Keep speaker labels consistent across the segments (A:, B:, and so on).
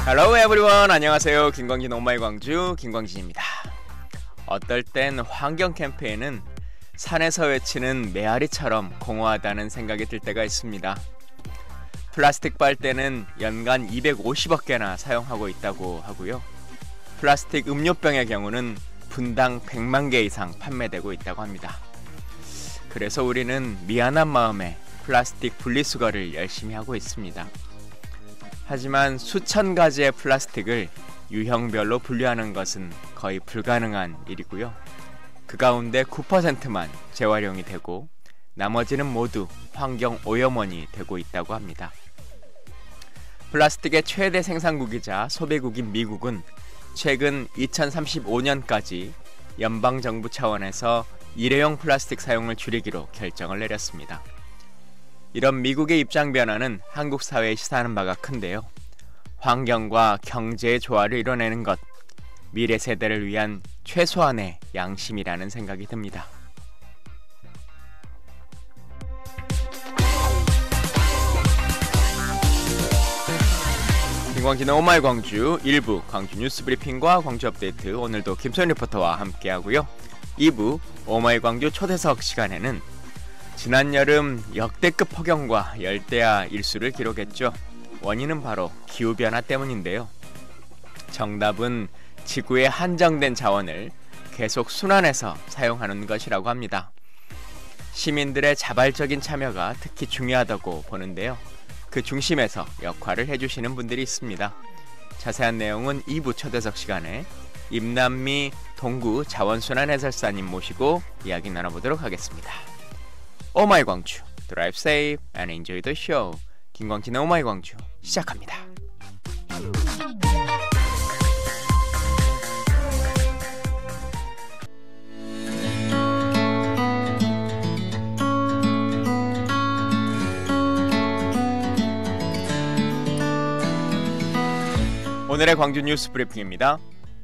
A: Hello everyone. 안녕하세요. 김광진 오마이 광주 김광진입니다. 어떨 땐 환경 캠페인은 산에서 외치는 메아리처럼 공허하다는 생각이 들 때가 있습니다. 플라스틱 빨대는 연간 250억 개나 사용하고 있다고 하고요. 플라스틱 음료병의 경우는 분당 100만 개 이상 판매되고 있다고 합니다. 그래서 우리는 미안한 마음에 플라스틱 분리수거를 열심히 하고 있습니다. 하지만 수천 가지의 플라스틱을 유형별로 분류하는 것은 거의 불가능한 일이고요. 그 가운데 9%만 재활용이 되고 나머지는 모두 환경 오염원이 되고 있다고 합니다. 플라스틱의 최대 생산국이자 소비국인 미국은 최근 2035년까지 연방정부 차원에서 일회용 플라스틱 사용을 줄이기로 결정을 내렸습니다. 이런 미국의 입장 변화는 한국 사회에 시사하는 바가 큰데요. 환경과 경제의 조화를 이뤄내는 것, 미래 세대를 위한 최소한의 양심이라는 생각이 듭니다. 김광진의 오마이 광주 1부 광주 뉴스 브리핑과 광주 업데이트, 오늘도 김소연 리포터와 함께하고요. 2부 오마이 광주 초대석 시간에는 지난 여름 역대급 폭염과 열대야 일수를 기록했죠. 원인은 바로 기후변화 때문인데요. 정답은 지구의 한정된 자원을 계속 순환해서 사용하는 것이라고 합니다. 시민들의 자발적인 참여가 특히 중요하다고 보는데요. 그 중심에서 역할을 해주시는 분들이 있습니다. 자세한 내용은 2부 초대석 시간에 임남미 동구 자원순환 해설사님 모시고 이야기 나눠보도록 하겠습니다. 오마이 광주, Drive safe and enjoy the show. 김광진의 오마이 광주 시작합니다. 오늘의 광주 뉴스 브리핑입니다.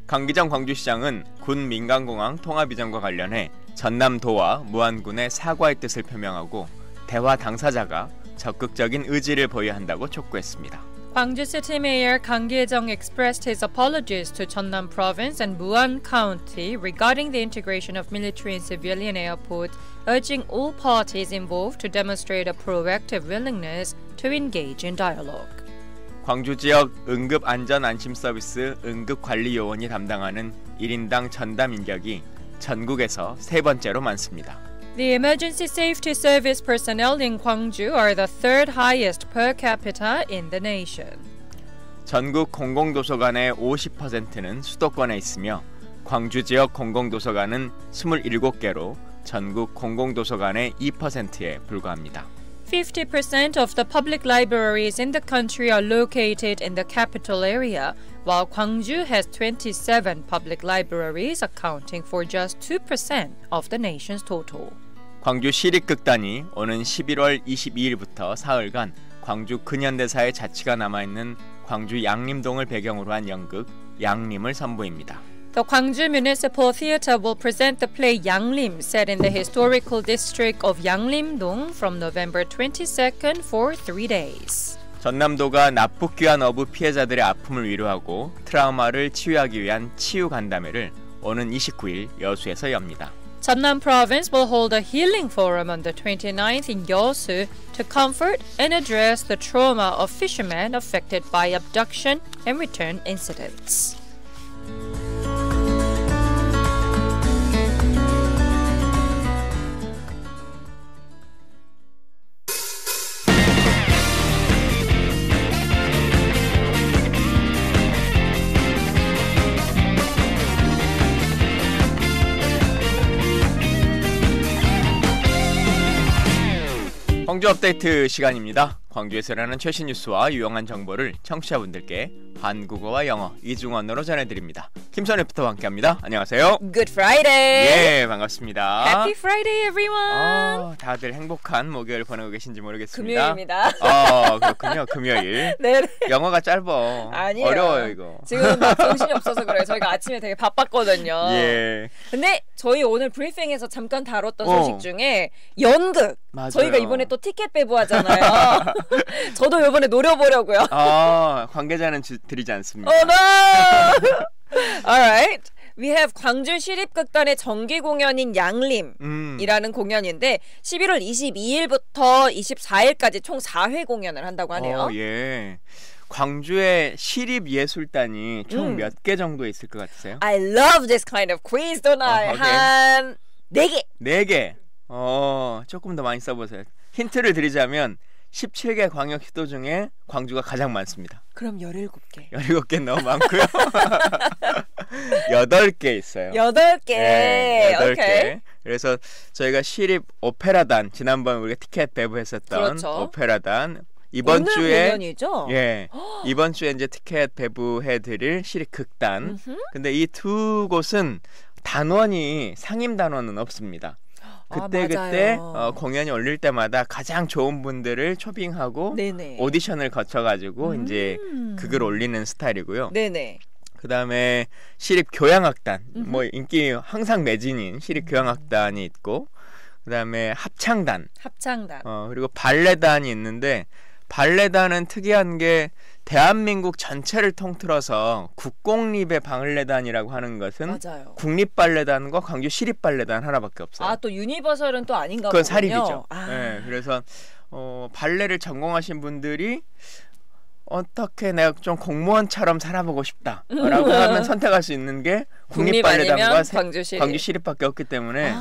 A: 강기정 광주시장은 군 민간공항 통합 이전과 관련해 전남도와 무안군의 사과의 뜻을 표명하고 대화 당사자가 적극적인 의지를 보여야 한다고 촉구했습니다.
B: Gwangju City Mayor Kang Kye-jung expressed his apologies to Jeonnam Province and Muan County regarding the integration of military and civilian airports, urging all parties involved to demonstrate a proactive willingness to engage in dialogue.
A: 광주 지역 응급안전안심서비스 응급관리요원이 담당하는 1인당 전담 인력이 전국에서 세 번째로 많습니다.
B: The emergency safety service personnel in Gwangju are the third highest per capita in the nation.
A: 전국 공공도서관의 50%는 수도권에 있으며 광주 지역 공공도서관은 27개로 전국 공공도서관의 2%에 불과합니다.
B: 50% of the public libraries in the country are located in the capital area, while Gwangju has 27 public libraries, accounting for just 2% of the nation's total.
A: 광주 시립극단이 오는 11월 22일부터 사흘간 광주 근현대사의 자치가 남아있는 광주 양림동을 배경으로 한 연극 양림을 선보입니다.
B: The Gwangju Municipal Theatre will present the play Yanglim, set in the historical district of Yanglim-dong from November 22nd for 3 days.
A: 전남도가 납북귀환 어부 피해자들의 아픔을 위로하고 트라우마를 치유하기 위한 치유 간담회를 오는 29일 여수에서 엽니다.
B: Jeonnam Province will hold a healing forum on the 29th in Yeosu to comfort and address the trauma of fishermen affected by abduction and return incidents.
A: 광주 업데이트 시간입니다. 광주에서 일어나는 최신 뉴스와 유용한 정보를 청취자분들께 한국어와 영어 이중언어로 전해드립니다. 김선 리포터와 함께합니다. 안녕하세요.
B: Good Friday.
A: 예, 반갑습니다.
B: Happy Friday, everyone.
A: 다들 행복한 목요일 보내고 계신지 모르겠습니다.
B: 금요일입니다.
A: 그렇군요. 금요일.
B: 네.
A: 영어가 짧아.
B: 아니에요.
A: 어려워요 이거.
B: 지금 막 정신이 없어서 그래요. 저희가 아침에 되게 바빴거든요.
A: 예.
B: 근데 저희 오늘 브리핑에서 잠깐 다뤘던 소식 중에 연극.
A: 맞아요.
B: 저희가 이번에 또 티켓 배부하잖아요.
C: 저도 이번에 노려보려고요.
A: 관계자는 드리지 않습니다.
C: Oh no! Alright. We have 광주 시립극단의 정기 공연인 양림이라는 공연인데 11월 22일부터 24일까지 총 4회 공연을 한다고 하네요.
A: 예. 광주의 시립예술단이 총 몇 개 정도 있을 것 같으세요?
C: I love this kind of quiz, don't I? 한 4개.
A: 4개. 조금 더 많이 써보세요. 힌트를 드리자면 17개 광역시도 중에 광주가 가장 많습니다.
C: 그럼 17개.
A: 17개 너무 많고요. 8개 있어요.
C: 8개.
A: 네, 8개.
C: 오케이.
A: 그래서 저희가 시립 오페라단, 지난번 우리가 티켓 배부했었던
C: 그렇죠.
A: 오페라단, 이번
C: 오늘
A: 주에
C: 공연이죠?
A: 예. 이번 주에 이제 티켓 배부해 드릴 시립 극단. 근데 이 두 곳은 단원이 상임 단원은 없습니다. 그때 공연이 올릴 때마다 가장 좋은 분들을 초빙하고
C: 네네.
A: 오디션을 거쳐가지고 이제 극을 올리는 스타일이고요.
C: 네네.
A: 그다음에 시립 교향악단, 뭐 인기 항상 매진인 시립 교향악단이 있고, 그다음에 합창단, 그리고 발레단이 있는데 발레단은 특이한 게 대한민국 전체를 통틀어서 국공립의 발레단이라고 하는 것은
C: 맞아요.
A: 국립발레단과 광주 시립발레단 하나밖에 없어요.
C: 또 유니버설은 또 아닌가
A: 그건
C: 보군요.
A: 사립이죠. 네, 그래서 발레를 전공하신 분들이 어떻게 내가 좀 공무원처럼 살아보고 싶다라고 하면 선택할 수 있는 게 국립발레단과 광주 시립밖에 없기 때문에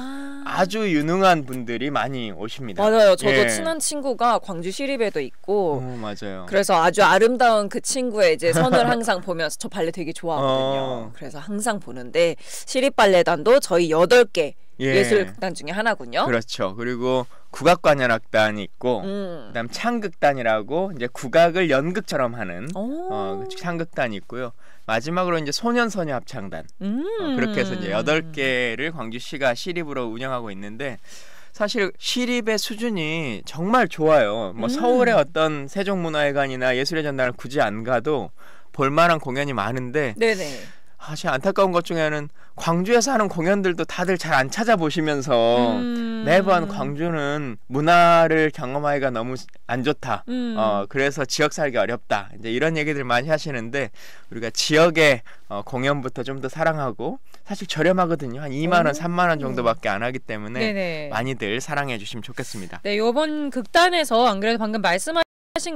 A: 아주 유능한 분들이 많이 오십니다.
C: 맞아요. 저도 친한 친구가 광주 시립에도 있고
A: 맞아요.
C: 그래서 아주 아름다운 그 친구의 이제 선을 항상 보면서 저 발레 되게 좋아하거든요. 그래서 항상 보는데 시립발레단도 저희 8개 예술극단 중에 하나군요.
A: 그렇죠. 그리고 국악관현악단이 있고 그다음 창극단이라고 이제 국악을 연극처럼 하는 창극단이 있고요. 마지막으로 이제 소년소녀 합창단. 그렇게 해서 이제 8개를 광주시가 시립으로 운영하고 있는데 사실 시립의 수준이 정말 좋아요. 뭐 서울의 어떤 세종문화회관이나 예술의 전당을 굳이 안 가도 볼만한 공연이 많은데
C: 네네.
A: 사실 안타까운 것 중에는 광주에서 하는 공연들도 다들 잘 안 찾아보시면서 매번 광주는 문화를 경험하기가 너무 안 좋다. 그래서 지역 살기 어렵다. 이제 이런 얘기들 많이 하시는데 우리가 지역의 공연부터 좀 더 사랑하고 사실 저렴하거든요. 한 2만 원, 3만 원 정도밖에 안 하기 때문에
B: 네네.
A: 많이들 사랑해 주시면 좋겠습니다.
B: 네, 이번 극단에서 안 그래도 방금 말씀하신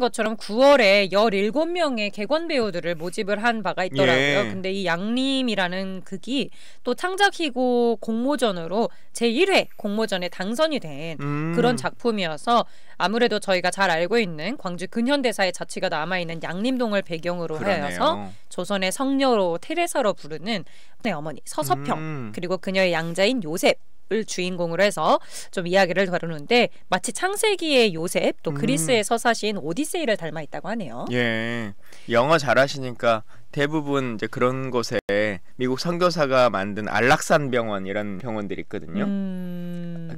B: 것처럼 9월에 17명의 객원 배우들을 모집을 한 바가 있더라고요. 근데 이 양림이라는 극이 또 창작희고 공모전으로 제1회 공모전에 당선이 된 그런 작품이어서 아무래도 저희가 잘 알고 있는 광주 근현대사의 자취가 남아있는 양림동을 배경으로 해서 조선의 성녀로 테레사로 부르는 어머니 서서평 그리고 그녀의 양자인 요셉 을 주인공으로 해서 좀 이야기를 다루는데 마치 창세기의 요셉 또 그리스의 서사시인 오디세이를 닮아 있다고 하네요.
A: 예, 영어 잘하시니까 대부분 이제 그런 곳에 미국 선교사가 만든 안락산 병원 이런 병원들이 있거든요.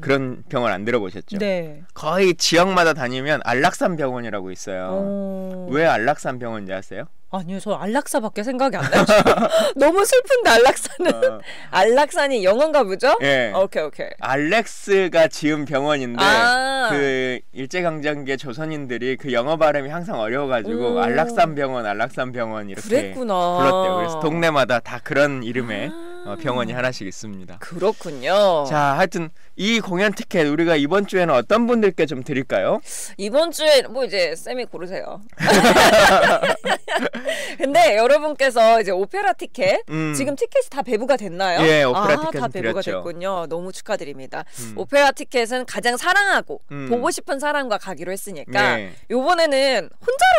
A: 그런 병원 안 들어보셨죠?
C: 네.
A: 거의 지역마다 다니면 안락산 병원이라고 있어요. 왜 안락산 병원인지 아세요?
C: 아니요, 저 안락사밖에 생각이 안 나죠. 너무 슬픈데 안락사는. 안락산이 영어인가 보죠?
A: 예.
C: 오케이.
A: 알렉스가 지은 병원인데 그 일제강점기의 조선인들이 그 영어 발음이 항상 어려워가지고 안락산 병원 이렇게
C: 그랬구나.
A: 불렀대요. 그래서 동네마다 다 그런 이름의 병원이 하나씩 있습니다.
C: 그렇군요.
A: 자, 하여튼 이 공연 티켓 우리가 이번 주에는 어떤 분들께 좀 드릴까요?
C: 이번 주에 뭐 이제 쌤이 고르세요. 근데 여러분께서 이제 오페라 티켓 지금 티켓이 다 배부가 됐나요?
A: 예, 오페라 티켓
C: 다 배부가
A: 드렸죠.
C: 됐군요. 너무 축하드립니다. 오페라 티켓은 가장 사랑하고 보고 싶은 사람과 가기로 했으니까 요번에는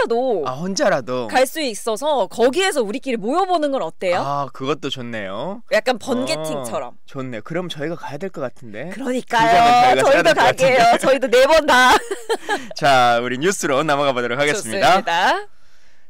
C: 혼자라도 갈 수 있어서 거기에서 우리끼리 모여보는 건 어때요?
A: 그것도 좋네요.
C: 약간 번개팅처럼.
A: 좋네. 그럼 저희가 가야 될 것 같은데.
C: 그러니까요. 저희도 가게요. 저희도 4번 다.
A: 자, 우리 뉴스로 넘어가 보도록 하겠습니다.
C: 좋습니다.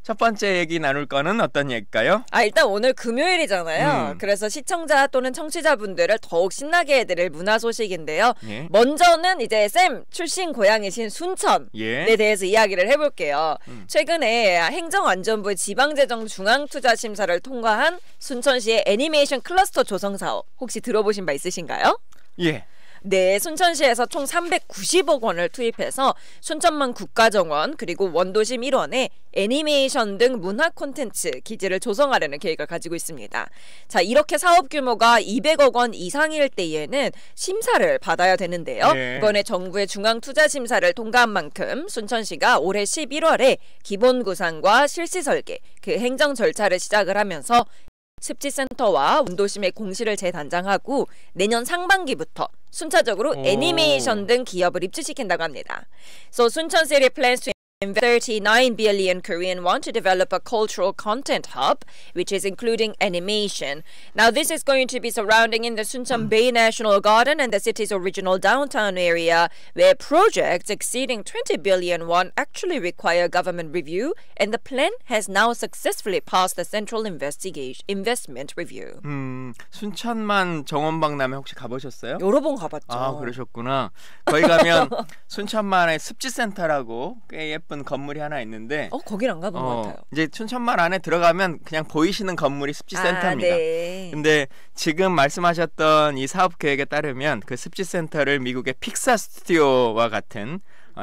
A: 첫 번째 얘기 나눌 거는 어떤 얘기일까요?
C: 일단 오늘 금요일이잖아요. 그래서 시청자 또는 청취자분들을 더욱 신나게 해드릴 문화 소식인데요. 먼저는 이제 쌤 출신 고향이신 순천에 대해서 이야기를 해볼게요. 최근에 행정안전부의 지방재정중앙투자심사를 통과한 순천시의 애니메이션 클러스터 조성 사업 혹시 들어보신 바 있으신가요?
A: 예.
C: 네, 순천시에서 총 390억 원을 투입해서 순천만 국가정원 그리고 원도심 1원에 애니메이션 등 문화 콘텐츠 기지를 조성하려는 계획을 가지고 있습니다. 자, 이렇게 사업 규모가 200억 원 이상일 때에는 심사를 받아야 되는데요. 네. 이번에 정부의 중앙투자심사를 통과한 만큼 순천시가 올해 11월에 기본 구상과 실시 설계, 그 행정 절차를 시작을 하면서 습지센터와 원도심의 공시를 재단장하고 내년 상반기부터 순차적으로 애니메이션 등 기업을 입주시킨다고 합니다. So Suncheon City plans to invest 39 billion Korean won to develop a cultural content hub, which is including animation. Now, this is going to be surrounding in the Suncheon Bay National Garden and the city's original downtown area, where projects exceeding 20 billion won actually require government review, and the plan has now successfully passed the Central Investment Review.
A: 순천만 정원박람회 혹시 가보셨어요?
C: 여러 번 가봤죠.
A: 아, 그러셨구나. 거기 가면 순천만의 습지센터라고 꽤 예쁜 건물이 하나 있는데
C: 거길 안 가본 것 같아요.
A: 이제 춘천만 안에 들어가면 그냥 보이시는 건물이 습지센터입니다.
C: 네.
A: 근데 지금 말씀하셨던 이 사업 계획에 따르면 그 습지센터를 미국의 픽사 스튜디오와 같은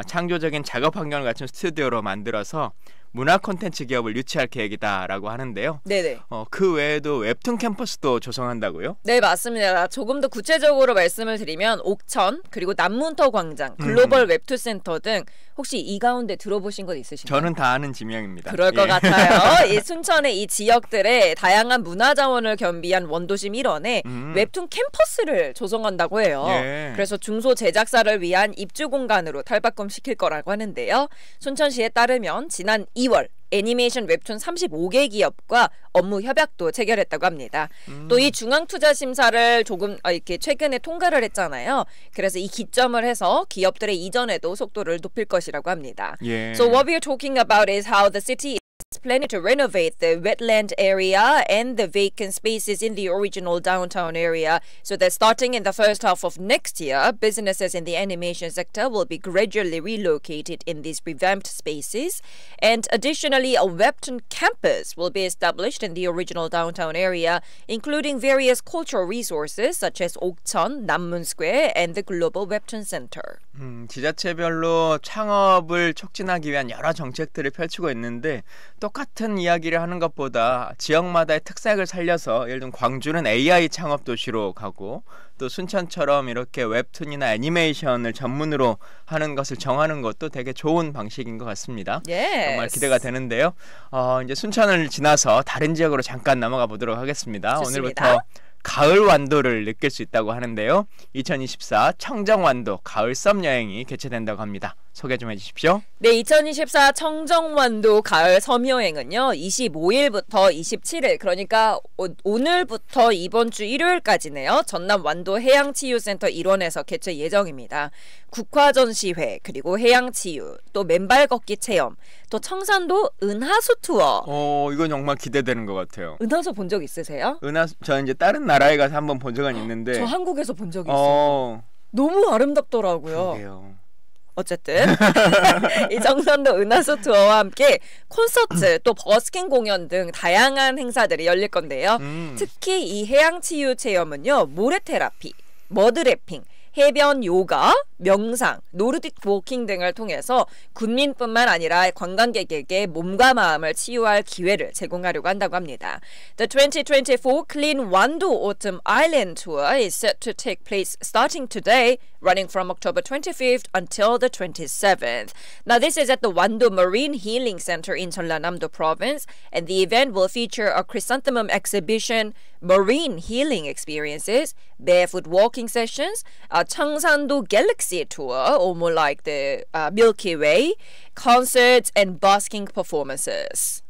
A: 창조적인 작업 환경을 갖춘 스튜디오로 만들어서 문화 콘텐츠 기업을 유치할 계획이다라고 하는데요.
C: 네네.
A: 그 외에도 웹툰 캠퍼스도 조성한다고요?
C: 네, 맞습니다. 조금 더 구체적으로 말씀을 드리면 옥천 그리고 남문터 광장, 글로벌 웹툰 센터 등 혹시 이 가운데 들어보신 것 있으신가요?
A: 저는 다 아는 지명입니다.
C: 그럴 것 같아요. 이 순천의 이 지역들의 다양한 문화 자원을 겸비한 원도심 일원에 웹툰 캠퍼스를 조성한다고 해요.
A: 예.
C: 그래서 중소 제작사를 위한 입주 공간으로 탈바꿈시킬 거라고 하는데요. 순천시에 따르면 지난 2월 애니메이션 웹툰 35개 기업과 업무 협약도 체결했다고 합니다. 또 이 중앙투자심사를 조금 이렇게 최근에 통과를 했잖아요. 그래서 이 기점을 해서 기업들의 이전에도 속도를 높일 것이라고 합니다.
A: 예.
C: So what we are talking about is how the city is planning to renovate the wetland area and the vacant spaces in the original downtown area, so that starting in the first half of next year, businesses in the animation sector will be gradually relocated in these revamped spaces. And additionally, a webtoon campus will be established in the original downtown area, including various cultural resources such as Okcheon, Nammun Square, and the Global Webtoon Center.
A: 지자체별로 창업을 촉진하기 위한 여러 정책들을 펼치고 있는데 똑같은 이야기를 하는 것보다 지역마다의 특색을 살려서 예를 들면 광주는 AI 창업 도시로 가고 또 순천처럼 이렇게 웹툰이나 애니메이션을 전문으로 하는 것을 정하는 것도 되게 좋은 방식인 것 같습니다.
C: Yes.
A: 정말 기대가 되는데요. 이제 순천을 지나서 다른 지역으로 잠깐 넘어가 보도록 하겠습니다.
C: 좋습니다.
A: 오늘부터 가을 완도를 느낄 수 있다고 하는데요. 2024 청정완도 가을 썸 여행이 개최된다고 합니다. 소개 좀 해주십시오.
C: 네, 2024 청정완도 가을 섬여행은요 25일부터 27일 그러니까 오늘부터 이번 주 일요일까지네요. 전남 완도 해양치유센터 일원에서 개최 예정입니다. 국화전시회 그리고 해양치유 또 맨발 걷기 체험 또 청산도 은하수 투어.
A: 이건 정말 기대되는 것 같아요.
C: 은하수 본 적 있으세요?
A: 은하수 저 이제 다른 나라에 가서 한번 본 적은 있는데
C: 저 한국에서 본 적이 있어요. 너무 아름답더라고요.
A: 그러게요.
C: 어쨌든 이 청산도 은하수 투어와 함께 콘서트 또 버스킹 공연 등 다양한 행사들이 열릴 건데요. 특히 이 해양치유 체험은요 모래 테라피, 머드래핑, 해변 요가, 명상, 노르딕 워킹 등을 통해서 군민뿐만 아니라 관광객에게 몸과 마음을 치유할 기회를 제공하려고 한다고 합니다. The 2024 Clean Wando Autumn Island Tour is set to take place starting today, running from October 25th until the 27th. Now this is at the Wando Marine Healing Center in Jeollanam-do Province, and the event will feature a chrysanthemum exhibition, marine healing experiences, barefoot walking sessions, a Cheongsando Galaxy tour, or more like the Milky Way, concerts and busking performances.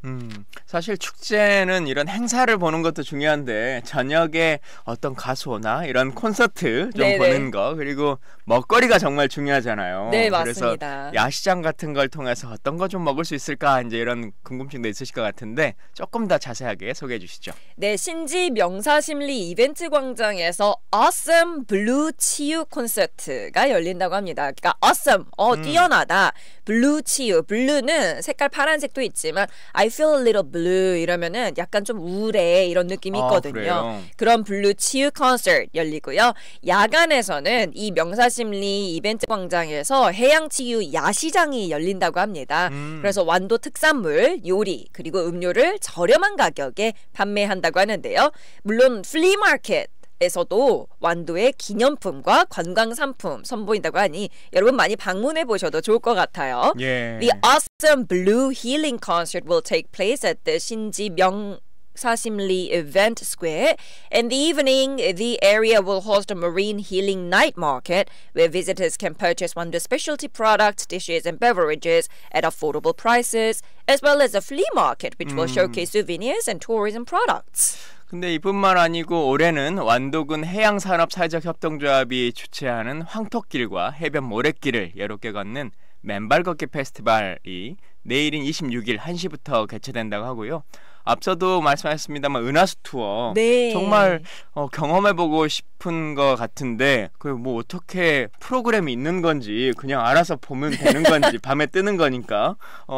A: 사실 축제는 이런 행사를 보는 것도 중요한데 저녁에 어떤 가수나 이런 콘서트 좀
C: 네네.
A: 보는 거 그리고 먹거리가 정말 중요하잖아요.
C: 네,
A: 그래서
C: 맞습니다.
A: 야시장 같은 걸 통해서 어떤 거 좀 먹을 수 있을까 이제 이런 궁금증도 있으실 것 같은데 조금 더 자세하게 소개해 주시죠.
C: 네, 신지 명사심리 이벤트 광장에서 Awesome Blue 치유 콘서트가 열린다고 합니다. 그러니까 Awesome, 뛰어나다. Blue 치유 치유. 블루는 색깔 파란색도 있지만 I feel a little blue 이러면은 약간 좀 우울해 이런 느낌이 있거든요. 그런 블루 치유 콘서트 열리고요. 야간에서는 이 명사심리 이벤트 광장에서 해양 치유 야시장이 열린다고 합니다. 그래서 완도 특산물, 요리 그리고 음료를 저렴한 가격에 판매한다고 하는데요. 물론 플리마켓 에서도 완도의 기념품과 관광 상품 선보인다고 하니 여러분 많이 방문해 보셔도 좋을 것 같아요. The awesome blue healing concert will take place at the 신지 명사심리 event square. In the evening, the area will host a marine healing night market where visitors can purchase Wando specialty products, dishes, and beverages at affordable prices, as well as a flea market which will showcase souvenirs and tourism products.
A: 근데 이뿐만 아니고 올해는 완도군 해양산업사회적협동조합이 주최하는 황토길과 해변 모래길을 여롭게 걷는 맨발 걷기 페스티벌이 내일인 26일 1시부터 개최된다고 하고요. 앞서도 말씀하셨습니다만 은하수 투어 정말 경험해보고 싶은 것 같은데 그 뭐 어떻게 프로그램이 있는 건지 그냥 알아서 보면 되는 건지 밤에 뜨는 거니까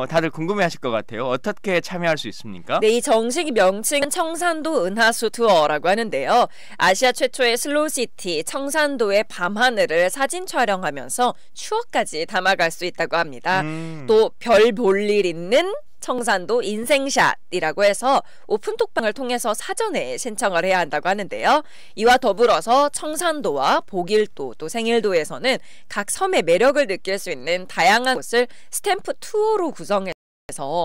A: 다들 궁금해하실 것 같아요. 어떻게 참여할 수 있습니까?
C: 네, 이 정식 명칭은 청산도 은하수 투어라고 하는데요. 아시아 최초의 슬로우시티 청산도의 밤하늘을 사진 촬영하면서 추억까지 담아갈 수 있다고 합니다. 또 별 볼 일 있는 청산도 인생샷이라고 해서 오픈톡방을 통해서 사전에 신청을 해야 한다고 하는데요. 이와 더불어서 청산도와 복일도 또 생일도에서는 각 섬의 매력을 느낄 수 있는 다양한 곳을 스탬프 투어로 구성해서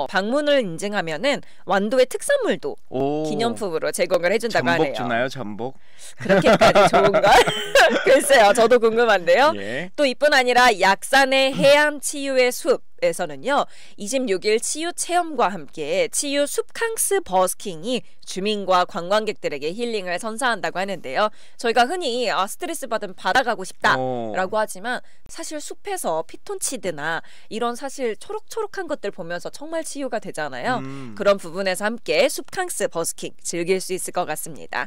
C: 방문을 인증하면은 완도의 특산물도 기념품으로 제공을 해준다고 하네요.
A: 전복 주나요? 전복?
C: 그렇게까지 좋은가? 글쎄요. 저도 궁금한데요. 또 이뿐 아니라 약산의 해안 치유의 숲에서는요. 26일 치유 체험과 함께 치유 숲캉스 버스킹이 주민과 관광객들에게 힐링을 선사한다고 하는데요. 저희가 흔히 스트레스 받으면 바다 가고 싶다라고 하지만 사실 숲에서 피톤치드나 이런 사실 초록초록한 것들 보면서 정말 치유가 되잖아요. 그런 부분에서 함께 숲캉스 버스킹 즐길 수 있을 것 같습니다.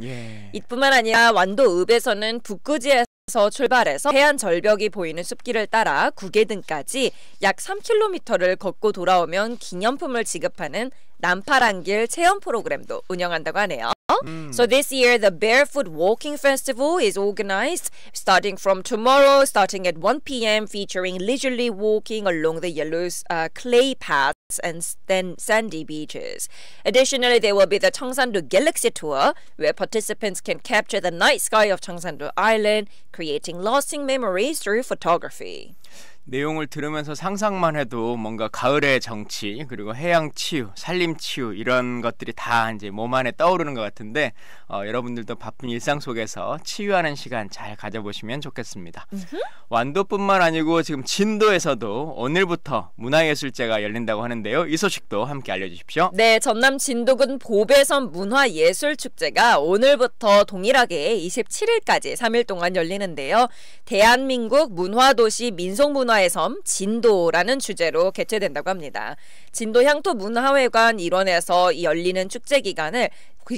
C: 이뿐만 아니라 완도 읍에서는 북구지에서 출발해서 해안 절벽이 보이는 숲길을 따라 구계등까지 약 3km를 걷고 돌아오면 기념품을 지급하는 남파랑길 체험 프로그램도 운영한다고 하네요. So this year, the Barefoot Walking Festival is organized starting from tomorrow, starting at 1 p.m., featuring leisurely walking along the yellow clay paths and then sandy beaches. Additionally, there will be the Cheongsando Galaxy Tour, where participants can capture the night sky of Cheongsando Island, creating lasting memories through photography.
A: 내용을 들으면서 상상만 해도 뭔가 가을의 정치 그리고 해양 치유, 산림 치유 이런 것들이 다 이제 몸 안에 떠오르는 것 같은데 여러분들도 바쁜 일상 속에서 치유하는 시간 잘 가져보시면 좋겠습니다. 완도뿐만 아니고 지금 진도에서도 오늘부터 문화예술제가 열린다고 하는데요. 이 소식도 함께 알려주십시오.
C: 네, 전남 진도군 보배섬 문화예술축제가 오늘부터 동일하게 27일까지 3일 동안 열리는데요. 대한민국 문화도시 민속문화의 섬 진도라는 주제로 개최된다고 합니다. 진도 향토문화회관 일원에서 열리는 축제 기간을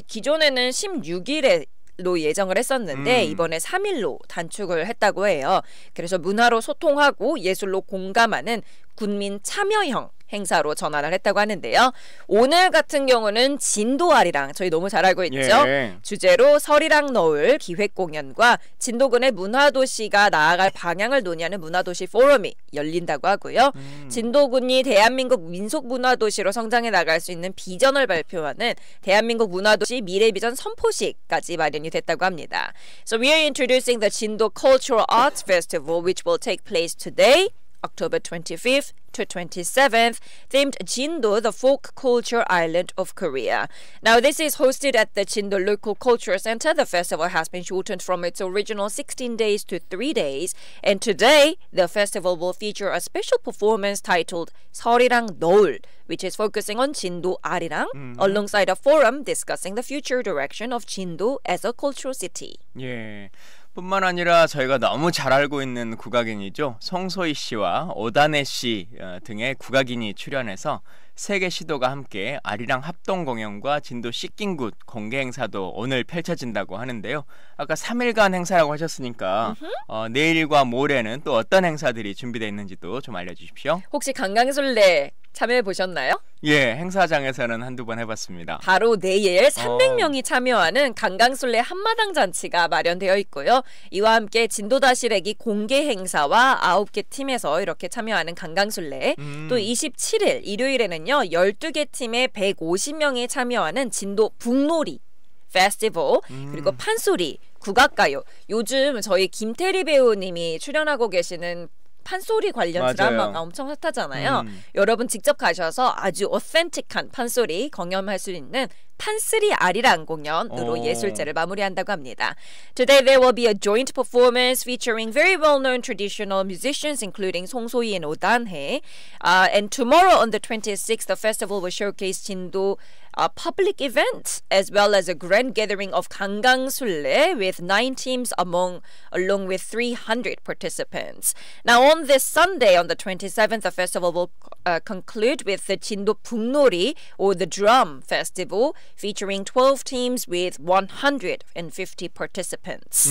C: 기존에는 16일에 로 예정을 했었는데 이번에 3일로 단축을 했다고 해요. 그래서 문화로 소통하고 예술로 공감하는 군민 참여형 행사로 전환을 했다고 하는데요. 오늘 같은 경우는 진도아리랑 저희 너무 잘 알고 있죠. 주제로 설이랑 너울 기획 공연과 진도군의 문화도시가 나아갈 방향을 논의하는 문화도시 포럼이 열린다고 하고요. 진도군이 대한민국 민속문화도시로 성장해 나갈 수 있는 비전을 발표하는 대한민국 문화도시 미래비전 선포식까지 마련이 됐다고 합니다. So we are introducing the Jindo Cultural Arts Festival, which will take place today, October 25th to 27th, themed Jindo, the folk culture island of Korea. Now, this is hosted at the Jindo Local Cultural Center. The festival has been shortened from its original 16 days to 3 days. And today, the festival will feature a special performance titled 설이랑 너울, which is focusing on Jindo Arirang, alongside a forum discussing the future direction of Jindo as a cultural city.
A: 예. 뿐만 아니라 저희가 너무 잘 알고 있는 국악인이죠. 송소희 씨와 오다네 씨 등의 국악인이 출연해서 세 개 시도가 함께 아리랑 합동 공연과 진도 씻긴굿 공개 행사도 오늘 펼쳐진다고 하는데요. 아까 3일간 행사라고 하셨으니까 내일과 모레는 또 어떤 행사들이 준비되어 있는지도 좀 알려주십시오.
C: 혹시 강강술래 참여해 보셨나요?
A: 예, 행사장에서는 한두 번 해봤습니다.
C: 바로 내일 300명이 참여하는 강강술래 한마당 잔치가 마련되어 있고요. 이와 함께 진도다시래기 공개 행사와 9개 팀에서 이렇게 참여하는 강강술래 또 27일 일요일에는요 12개 팀에 150명이 참여하는 진도 북놀이 페스티벌 그리고 판소리, 국악가요. 요즘 저희 김태리 배우님이 출연하고 계시는 판소리 관련
A: 맞아요.
C: 드라마가 엄청 핫하잖아요. 여러분 직접 가셔서 아주 오센틱한 판소리 경험할 수 있는 판쓰리 아리랑 공연으로 예술제를 마무리한다고 합니다. Today there will be a joint performance featuring very well-known traditional musicians including 송소희 and 오단해. And tomorrow on the 26th, the festival will showcase 진도 public event as well as a grand gathering of 강강술래 with 9 teams along with 300 participants. Now on this Sunday, on the 27th, the festival will conclude with the 진도 북놀이 or the drum festival featuring 12 teams with 150 participants.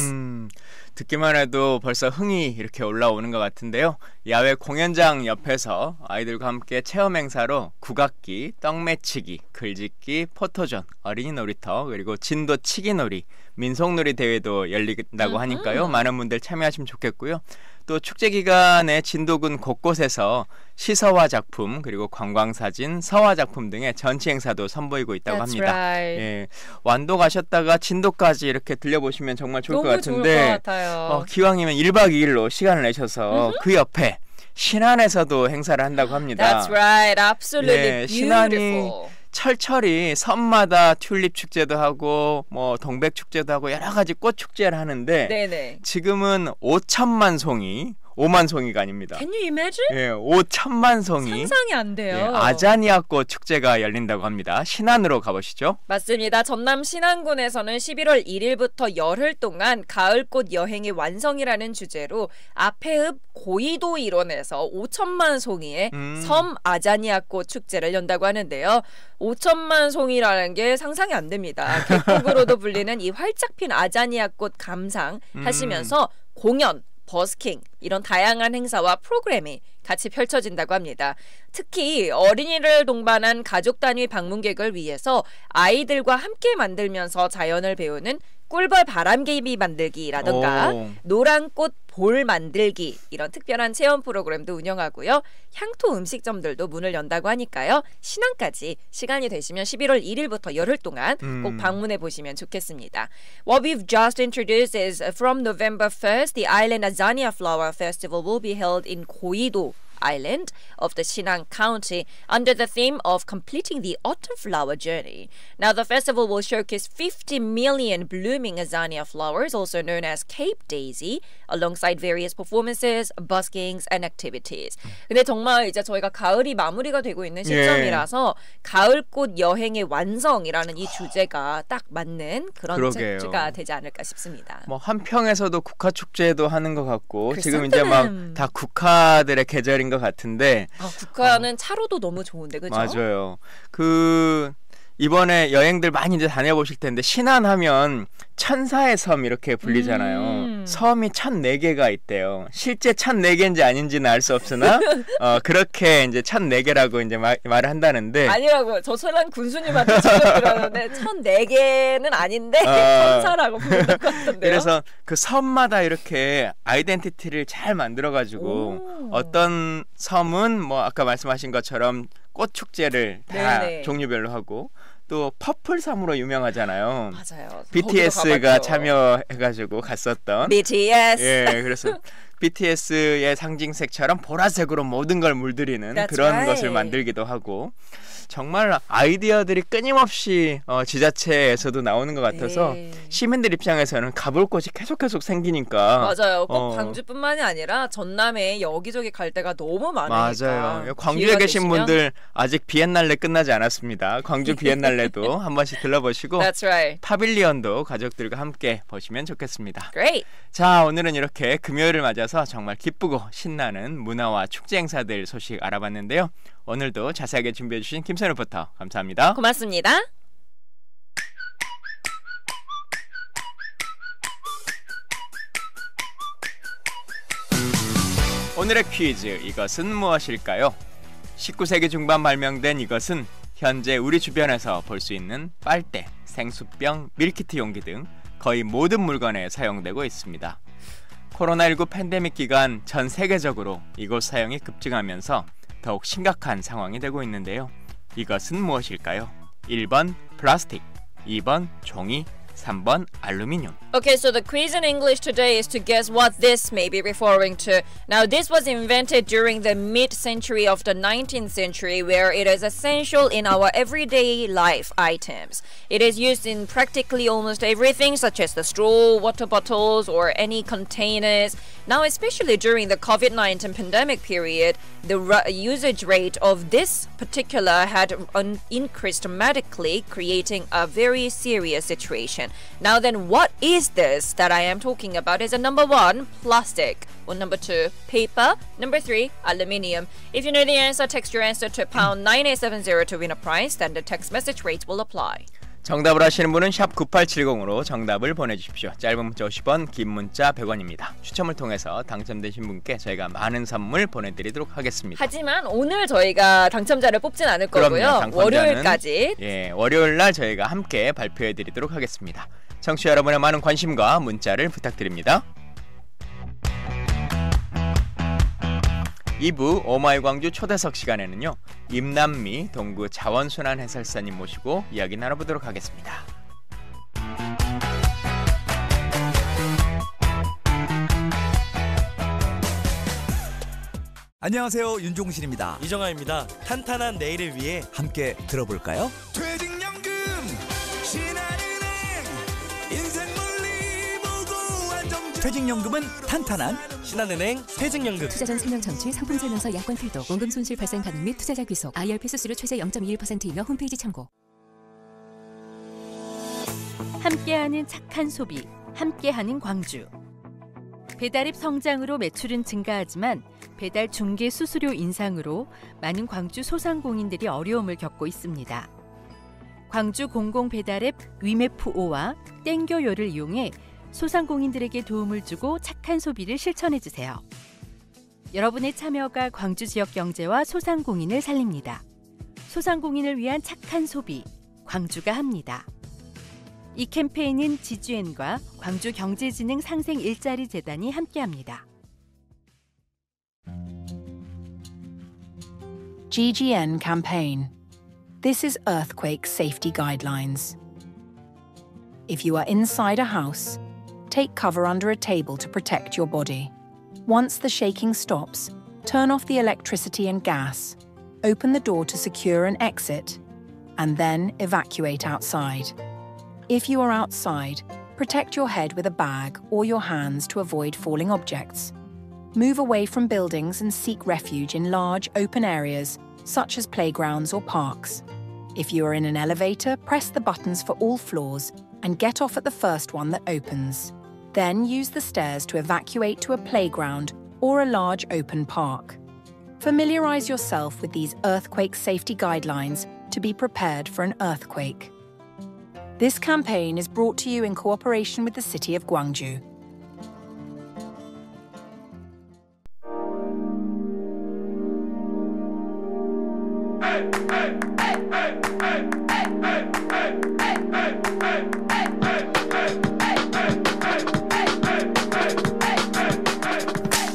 A: 듣기만 해도 벌써 흥이 이렇게 올라오는 것 같은데요. 야외 공연장 옆에서 아이들과 함께 체험 행사로 국악기, 떡매치기, 글짓기, 포토존, 어린이 놀이터 그리고 진도 치기놀이, 민속놀이 대회도 열린다고 하니까요. 많은 분들 참여하시면 좋겠고요. 또 축제 기간에 진도군 곳곳에서 시서화 작품 그리고 관광사진, 서화 작품 등의 전시 행사도 선보이고 있다고 합니다.
C: Right.
A: 예, 완도 가셨다가 진도까지 이렇게 들려보시면 정말 좋을 것 같은데
C: 좋을 것 같아요.
A: 기왕이면 1박 2일로 시간을 내셔서 그 옆에 신안에서도 행사를 한다고 합니다.
C: That's right. Absolutely
A: 예,
C: beautiful.
A: 신안이 철철이 섬마다 튤립 축제도 하고 뭐 동백 축제도 하고 여러 가지 꽃 축제를 하는데
C: 네네.
A: 지금은 5천만 송이 5만 송이가 아닙니다.
C: Can you imagine?
A: 예, 5천만 송이
C: 상상이 안 돼요.
A: 예, 아자니아꽃 축제가 열린다고 합니다. 신안으로 가보시죠.
C: 맞습니다. 전남 신안군에서는 11월 1일부터 열흘 동안 가을꽃 여행의 완성이라는 주제로 앞해읍 고이도 일원에서 5천만 송이의 섬 아자니아꽃 축제를 연다고 하는데요. 5천만 송이라는 게 상상이 안 됩니다. 객국으로도 불리는 이 활짝 핀 아자니아꽃 감상하시면서 공연, 버스킹 이런 다양한 행사와 프로그램이 같이 펼쳐진다고 합니다. 특히 어린이를 동반한 가족 단위 방문객을 위해서 아이들과 함께 만들면서 자연을 배우는 꿀벌 바람개비 만들기라던가 노란꽃 볼 만들기 이런 특별한 체험 프로그램도 운영하고요. 향토 음식점들도 문을 연다고 하니까요. 신안까지 시간이 되시면 11월 1일부터 열흘 동안 꼭 방문해 보시면 좋겠습니다. What we've just introduced is from November 1st, the Island Azania Flower Festival will be held in Goido Island of the Sinang County under the theme of completing the autumn flower journey. Now the festival will showcase 50 million blooming azania flowers, also known as Cape Daisy, alongside various performances, buskings and activities. 근데 정말 이제 저희가 가을이 마무리가 되고 있는 시점이라서 가을꽃 여행의 완성이라는 이 주제가 딱 맞는 그런 주가 되지 않을까 싶습니다.
A: 뭐 한평에서도 국화 축제도 하는 것 같고 지금 이제 막 다 국화들의 계절인 것 같은데
C: 국화는 차로도 너무 좋은데 그죠?
A: 맞아요. 이번에 여행들 많이 이제 다녀보실 텐데 신안하면 천사의 섬 이렇게 불리잖아요. 섬이 1,004개가 있대요. 실제 1,004개인지 아닌지는 알 수 없으나 그렇게 이제 1,004개라고 이제 말을 한다는데
C: 아니라고 저처럼 군수님한테 처음 들었는데 1,004개는 아닌데 천사라고 부르는 것 같던데요.
A: 그래서 그 섬마다 이렇게 아이덴티티를 잘 만들어가지고 어떤 섬은 뭐 아까 말씀하신 것처럼 꽃 축제를 다 종류별로 하고 또 퍼플섬으로 유명하잖아요.
C: 맞아요.
A: BTS가 참여해가지고 갔었던
C: BTS.
A: 예, 그래서 BTS의 상징색처럼 보라색으로 모든 걸 물들이는 그런 것을 만들기도 하고 정말 아이디어들이 끊임없이 지자체에서도 나오는 것 같아서 네. 시민들 입장에서는 가볼 곳이 계속 생기니까
C: 맞아요. 꼭 광주뿐만이 아니라 전남에 여기저기 갈 데가 너무 많으니까
A: 맞아요. 광주에 계신 분들 아직 비엔날레 끝나지 않았습니다. 광주 비엔날레도 한 번씩 들러보시고
C: That's right.
A: 파빌리언도 가족들과 함께 보시면 좋겠습니다.
C: Great.
A: 자, 오늘은 이렇게 금요일을 맞아서 정말 기쁘고 신나는 문화와 축제 행사들 소식 알아봤는데요. 오늘도 자세하게 준비해주신 김선 리포터 감사합니다.
C: 고맙습니다.
A: 오늘의 퀴즈, 이것은 무엇일까요? 19세기 중반 발명된 이것은 현재 우리 주변에서 볼 수 있는 빨대, 생수병, 밀키트 용기 등 거의 모든 물건에 사용되고 있습니다. 코로나19 팬데믹 기간 전 세계적으로 이것 사용이 급증하면서 더욱 심각한 상황이 되고 있는데요. 이것은 무엇일까요? 1번 플라스틱, 2번 종이, 3번 알루미늄.
C: Okay, so the quiz in English today is to guess what this may be referring to. Now, this was invented during the mid-century of the 19th century, where it is essential in our everyday life items. It is used in practically almost everything, such as the straw, water bottles, or any containers. Now, especially during the COVID-19 pandemic period, the usage rate of this particular had increased dramatically, creating a very serious situation. Now then, what is this that I am talking about? Is it number 1, plastic, or number 2, paper, number 3, aluminium? If you know the answer, text your answer to pound 9870 to win a prize. Then the text message rate will apply.
A: 정답을 아시는 분은 샵 9870으로 정답을 보내주십시오. 짧은 문자 50원, 긴 문자 100원입니다. 추첨을 통해서 당첨되신 분께 저희가 많은 선물 보내드리도록 하겠습니다.
C: 하지만 오늘 저희가 당첨자를 뽑진 않을 거고요. 월요일까지.
A: 예, 월요일날 저희가 함께 발표해드리도록 하겠습니다. 청취자 여러분의 많은 관심과 문자를 부탁드립니다. 2부 오마이 광주 초대석 시간에는요, 임남미 동구 자원순환 해설사님 모시고 이야기 나눠보도록 하겠습니다.
D: 안녕하세요, 윤종신입니다.
E: 이정아입니다. 탄탄한 내일을 위해
D: 함께 들어볼까요?
F: 퇴직연금 신한은행 인생물리 보고 안정적
D: 퇴직연금은 탄탄한
E: 신한은행 퇴직연금.
G: 투자 전 설명 청취, 상품 설명서, 약관 필독, 원금 손실 발생 가능 및 투자자 귀속, IRP 수수료 최대 0.21%이며 홈페이지 참고.
H: 함께하는 착한 소비, 함께하는 광주. 배달앱 성장으로 매출은 증가하지만 배달 중개 수수료 인상으로 많은 광주 소상공인들이 어려움을 겪고 있습니다. 광주 공공 배달앱 위메프5와 땡겨요를 이용해 소상공인들에게 도움을 주고 착한 소비를 실천해주세요. 여러분의 참여가 광주 지역 경제와 소상공인을 살립니다. 소상공인을 위한 착한 소비, 광주가 합니다. 이 캠페인은 GGN과 광주경제진흥 상생 일자리 재단이 함께합니다.
I: GGN campaign. This is earthquake safety guidelines. If you are inside a house, take cover under a table to protect your body. Once the shaking stops, turn off the electricity and gas, open the door to secure an exit, and then evacuate outside. If you are outside, protect your head with a bag or your hands to avoid falling objects. Move away from buildings and seek refuge in large open areas such as playgrounds or parks. If you are in an elevator, press the buttons for all floors and get off at the first one that opens. Then use the stairs to evacuate to a playground or a large open park. Familiarize yourself with these earthquake safety guidelines to be prepared for an earthquake. This campaign is brought to you in cooperation with the City of Gwangju.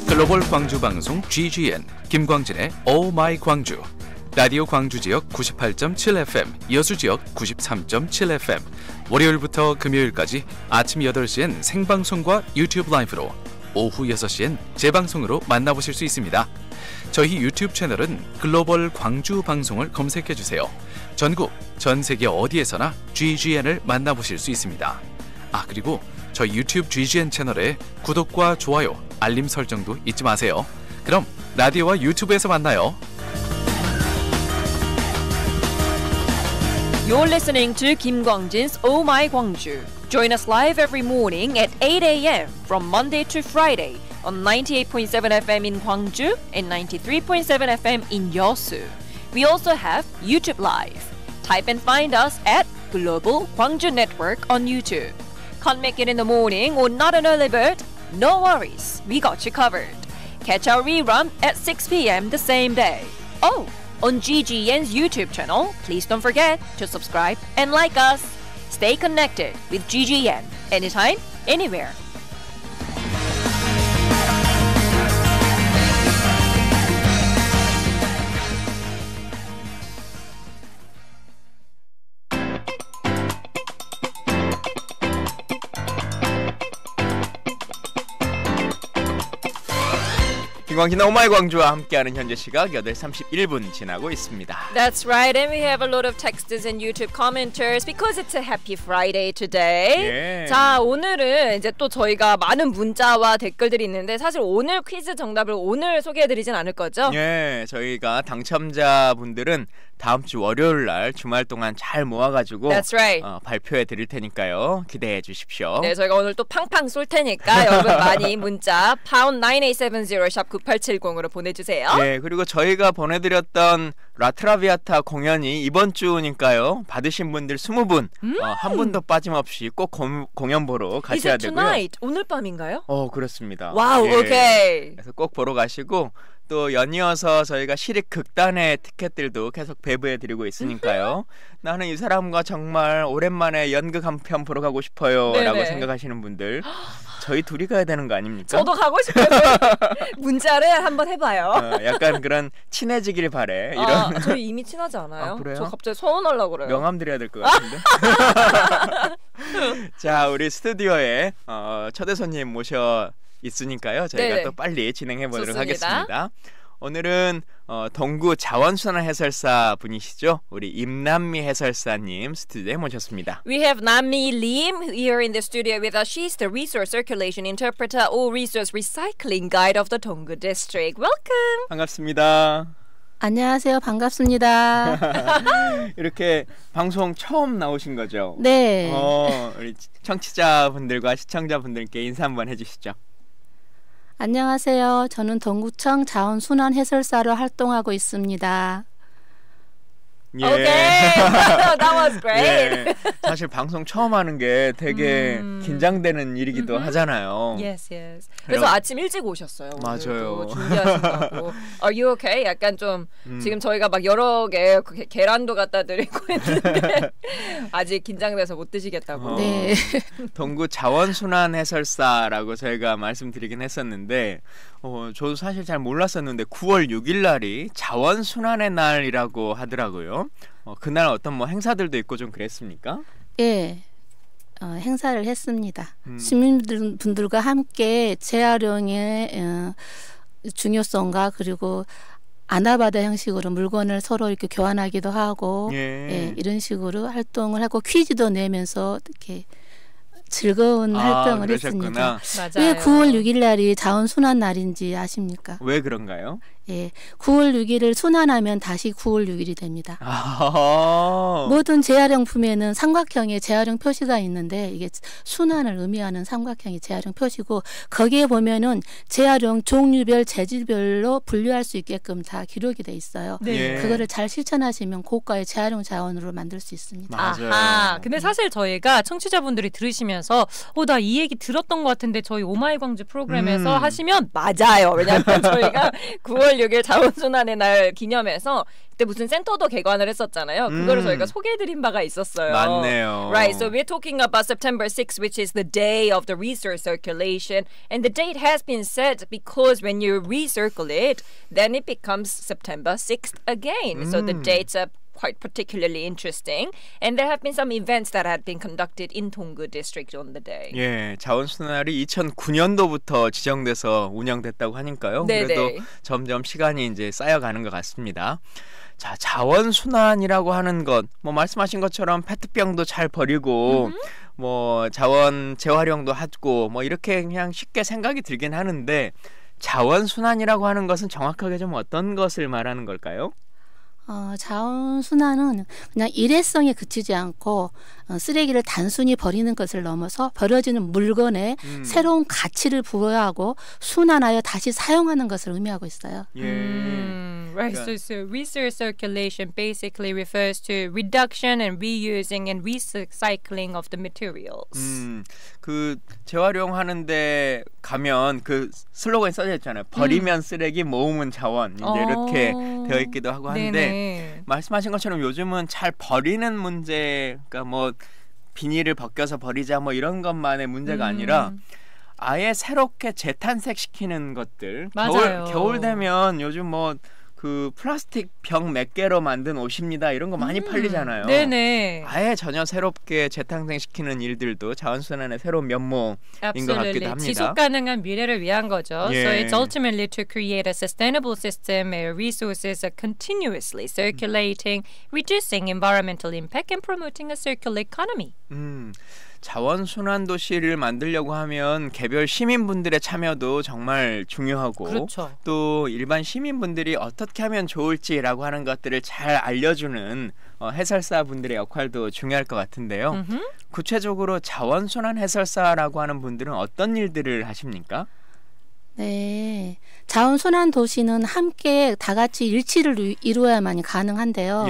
J: 글로벌 광주 방송 GGN 김광진의 Oh My 광주. 라디오 광주 지역 98.7 FM, 여수 지역 93.7 FM. 월요일부터 금요일까지 아침 8시엔 생방송과 유튜브 라이브로, 오후 6시엔 재방송으로 만나보실 수 있습니다. 저희 유튜브 채널은 글로벌 광주 방송을 검색해주세요. 전국, 전 세계 어디에서나 GGN을 만나보실 수 있습니다. 아, 그리고 저희 유튜브 GGN 채널에 구독과 좋아요, 알림 설정도 잊지 마세요. 그럼 라디오와 유튜브에서 만나요.
C: You're listening to Kim Gwang-jin's Oh My Gwangju. Join us live every morning at 8 a.m. from Monday to Friday on 98.7 FM in Gwangju and 93.7 FM in Yeosu. We also have YouTube Live. Type and find us at Global Gwangju Network on YouTube. Can't make it in the morning or not an early bird? No worries, we got you covered. Catch our rerun at 6 p.m. the same day. Oh, on GGN's YouTube channel, please don't forget to subscribe and like us. Stay connected with GGN anytime, anywhere.
A: 김광진의 오마이 광주와 함께하는 현재 시각 8시 31분 지나고 있습니다.
C: That's right, and we have a lot of texters and YouTube commenters because it's a happy Friday today.
A: 예.
C: 자, 오늘은 이제 또 저희가 많은 문자와 댓글들이 있는데 사실 오늘 퀴즈 정답을 오늘 소개해드리진 않을 거죠?
A: 예, 저희가 당첨자분들은 다음 주 월요일 날 주말 동안 잘 모아가지고
C: That's right.
A: 발표해 드릴 테니까요. 기대해 주십시오.
C: 네, 저희가 오늘 또 팡팡 쏠 테니까 여러분 많이 문자 pound 9870 샵 9870으로 보내주세요.
A: 네, 그리고 저희가 보내드렸던 라트라비아타 공연이 이번 주니까요. 받으신 분들 20분 한 분도 빠짐없이 꼭 공연 보러 가셔야 되고요.
C: tonight? 오늘 밤인가요?
A: 그렇습니다.
C: 와우,
A: 예.
C: 오케이.
A: 그래서 꼭 보러 가시고 또 연이어서 저희가 시립 극단의 티켓들도 계속 배부해 드리고 있으니까요. 나는 이 사람과 정말 오랜만에 연극 한 편 보러 가고 싶어요 라고 생각하시는 분들 저희 둘이 가야 되는 거 아닙니까?
C: 저도 가고 싶어요. 문자를 한번 해봐요.
A: 약간 그런 친해지길 바래. 이런.
C: 저희 이미 친하지 않아요?
A: 그래요?
C: 저 갑자기 서운하려고 그래요.
A: 명함 드려야 될 것 같은데. 자, 우리 스튜디오에 초대 손님 모셔 있으니까요. 저희가
C: 네네.
A: 또 빨리 진행해 보도록
C: 좋습니다.
A: 하겠습니다. 오늘은 동구 자원순환 해설사 분이시죠. 우리 임남미 해설사님 스튜디오에 모셨습니다.
C: We have Nammi Lim here in the studio with us. She's the resource circulation interpreter or resource recycling guide of the Donggu district. Welcome.
A: 반갑습니다.
K: 안녕하세요. 반갑습니다.
A: 이렇게 방송 처음 나오신 거죠?
K: 네.
A: 우리 청취자분들과 시청자분들께 인사 한번 해주시죠.
K: 안녕하세요. 저는 동구청 자원순환 해설사로 활동하고 있습니다.
A: 예.
C: Okay. That was great.
A: 예. 사실 방송 처음 하는 게 되게 긴장되는 일이기도 하잖아요.
C: Yes, yes. 그래서 아침 일찍 오셨어요.
A: 맞아요.
C: 준비하신다고. Are you okay? 약간 좀 지금 저희가 막 여러 개 계란도 갖다 드리고 했는데 아직 긴장돼서 못 드시겠다고.
K: 네.
A: 동구 자원순환 해설사라고 저희가 말씀드리긴 했었는데 저도 사실 잘 몰랐었는데 9월 6일 날이 자원순환의 날이라고 하더라고요. 그날 어떤 뭐 행사들도 있고 좀 그랬습니까?
K: 예. 행사를 했습니다. 시민분들과 함께 재활용의 중요성과 그리고 아나바다 형식으로 물건을 서로 이렇게 교환하기도 하고 예, 이런 식으로 활동을 하고 퀴즈도 내면서 이렇게 즐거운 활동을
A: 그러셨구나.
K: 했습니다. 왜 9월 6일 날이 자원순환 날인지 아십니까?
A: 왜 그런가요?
K: 예, 9월 6일을 순환하면 다시 9월 6일이 됩니다. 모든 재활용품에는 삼각형의 재활용 표시가 있는데 이게 순환을 의미하는 삼각형의 재활용 표시고 거기에 보면은 재활용 종류별 재질별로 분류할 수 있게끔 다 기록이 돼 있어요.
B: 네.
K: 그거를 잘 실천하시면 고가의 재활용 자원으로 만들 수 있습니다.
A: 맞아요.
B: 아하. 근데 사실 저희가 청취자분들이 들으시면서 나 이 얘기 들었던 것 같은데 저희 오마이 광주 프로그램에서 하시면
C: 맞아요. 왜냐하면 저희가 9월 6일 자원순환의 날 기념해서 그때 무슨 센터도 개관을 했었잖아요. 그거를 저희가 소개해드린 바가 있었어요.
A: 맞네요.
C: Right, so we're talking about September 6th, which is the day of the resource circulation. And the date has been set because when you recircle it, then it becomes September 6th again. So the dates are quite particularly interesting. And there have been some events that had been conducted in Donggu district on the day.
A: 예, 자원순환이 2009년도부터 지정돼서 운영됐다고 하니까요.
C: 네네.
A: 그래도 점점 시간이 이제 쌓여가는 것 같습니다. 자, 자원순환이라고 하는 것, 뭐 말씀하신 것처럼 페트병도 잘 버리고 뭐 자원 재활용도 하고 뭐 이렇게 그냥 쉽게 생각이 들긴 하는데 자원순환이라고 하는 것은 정확하게 좀 어떤 것을 말하는 걸까요?
K: 자원순환은 그냥 일회성에 그치지 않고 쓰레기를 단순히 버리는 것을 넘어서 버려지는 물건에 새로운 가치를 부여하고 순환하여 다시 사용하는 것을 의미하고 있어요.
B: Right. So resource circulation basically refers to reduction and reusing and recycling of the materials.
A: 그 재활용하는데 가면 그 슬로건이 써져 있잖아요. 버리면 쓰레기, 모으면 자원. 이제 이렇게 되어 있기도 하고 한데 말씀하신 것처럼 요즘은 잘 버리는 문제가 뭐 비닐을 벗겨서 버리자 뭐 이런 것만의 문제가 아니라 아예 새롭게 재탄생시키는 것들. 겨울 되면 요즘 뭐 그 플라스틱 병 몇 개로 만든 옷입니다. 이런 거 많이 팔리잖아요.
B: 네네.
A: 아예 전혀 새롭게 재탄생시키는 일들도 자원순환의 새로운 면모인 것 같기도 합니다.
B: 지속 가능한 미래를 위한 거죠. So it's ultimately to create a sustainable system where resources are continuously circulating, reducing environmental impact and promoting a circular economy.
A: 자원순환 도시를 만들려고 하면 개별 시민분들의 참여도 정말 중요하고
B: 그렇죠.
A: 또 일반 시민분들이 어떻게 하면 좋을지라고 하는 것들을 잘 알려주는 해설사분들의 역할도 중요할 것 같은데요. 구체적으로 자원순환 해설사라고 하는 분들은 어떤 일들을 하십니까?
K: 네, 자원순환 도시는 함께 다 같이 일치를 이루어야만 가능한데요.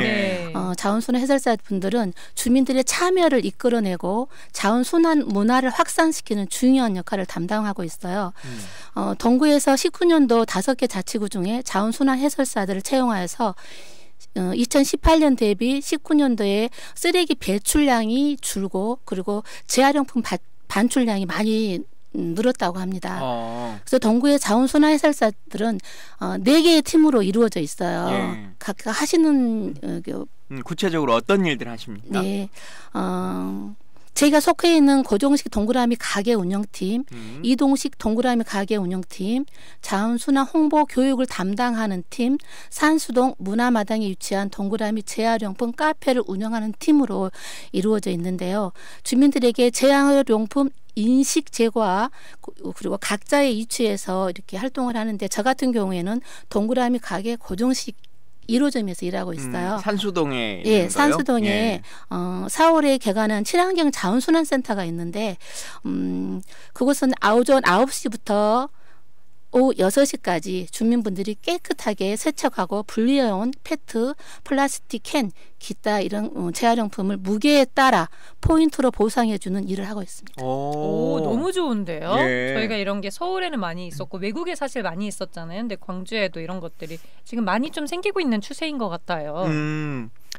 K: 자원순환 해설사분들은 주민들의 참여를 이끌어내고 자원순환 문화를 확산시키는 중요한 역할을 담당하고 있어요. 동구에서 19년도 5개 자치구 중에 자원순환 해설사들을 채용하여서 2018년 대비 19년도에 쓰레기 배출량이 줄고 그리고 재활용품 반출량이 많이 늘었다고 합니다. 그래서 동구의 자원순환 해설사들은 4개의 팀으로 이루어져 있어요. 각각 하시는
A: 구체적으로 어떤 일들 하십니까?
K: 네, 제가 속해 있는 고종식 동그라미 가게 운영팀, 이동식 동그라미 가게 운영팀, 자원순환 홍보 교육을 담당하는 팀, 산수동 문화마당에 위치한 동그라미 재활용품 카페를 운영하는 팀으로 이루어져 있는데요. 주민들에게 재활용품 인식 제고와 그리고 각자의 위치에서 이렇게 활동을 하는데 저 같은 경우에는 동그라미 가게 고정식 1호점에서 일하고 있어요.
A: 산수동에
K: 예, 산수동에 4월에 개관한 친환경 자원순환센터가 있는데 그곳은 오전 9시부터 오후 6시까지 주민분들이 깨끗하게 세척하고 분리해온 페트, 플라스틱 캔, 기타 이런 재활용품을 무게에 따라 포인트로 보상해주는 일을 하고 있습니다.
B: 오, 너무 좋은데요? 저희가 이런 게 서울에는 많이 있었고 외국에 사실 많이 있었잖아요. 근데 광주에도 이런 것들이 지금 많이 좀 생기고 있는 추세인 것 같아요.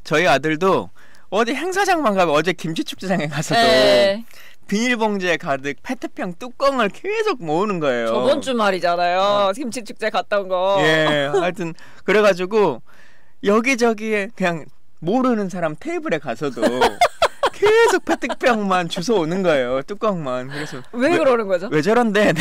A: 저희 아들도 어디 행사장만 가면 어제 김치축제장에 가서도 비닐봉지에 가득 페트병 뚜껑을 계속 모으는 거예요.
C: 저번 주 말이잖아요. 김치축제 갔다 온 거.
A: 하여튼 그래가지고 여기저기에 그냥 모르는 사람 테이블에 가서도 계속 페트병만 주워 오는 거예요. 뚜껑만. 그래서
C: 왜 그러는 거죠?
A: 왜 저런데?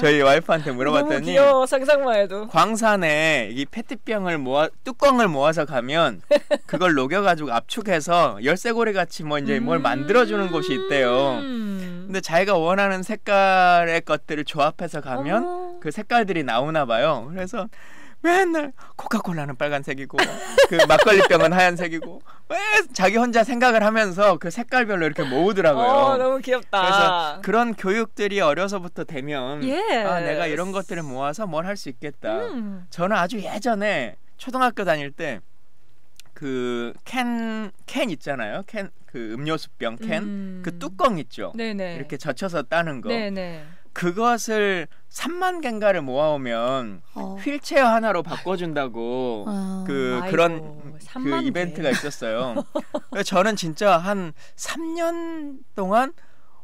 A: 저희 와이프한테 물어봤더니
C: 너무 귀여워. 상상만 해도.
A: 광산에 이 페트병을 뚜껑을 모아서 가면 그걸 녹여가지고 압축해서 열쇠고리 같이 뭐 이제 뭘 만들어주는 곳이 있대요. 근데 자기가 원하는 색깔의 것들을 조합해서 가면 그 색깔들이 나오나 봐요. 그래서 맨날 코카콜라는 빨간색이고 그 막걸리병은 하얀색이고 왜 자기 혼자 생각을 하면서 그 색깔별로 이렇게 모으더라고요.
C: 너무 귀엽다.
A: 그래서 그런 교육들이 어려서부터 되면 내가 이런 것들을 모아서 뭘 할 수 있겠다. 저는 아주 예전에 초등학교 다닐 때 그 캔 있잖아요. 그 음료수병 캔 그 뚜껑 있죠. 이렇게 젖혀서 따는 거. 그것을 3만 개인가를 모아오면 휠체어 하나로 바꿔준다고 그런 그 이벤트가 있었어요. 그래서 저는 진짜 한 3년 동안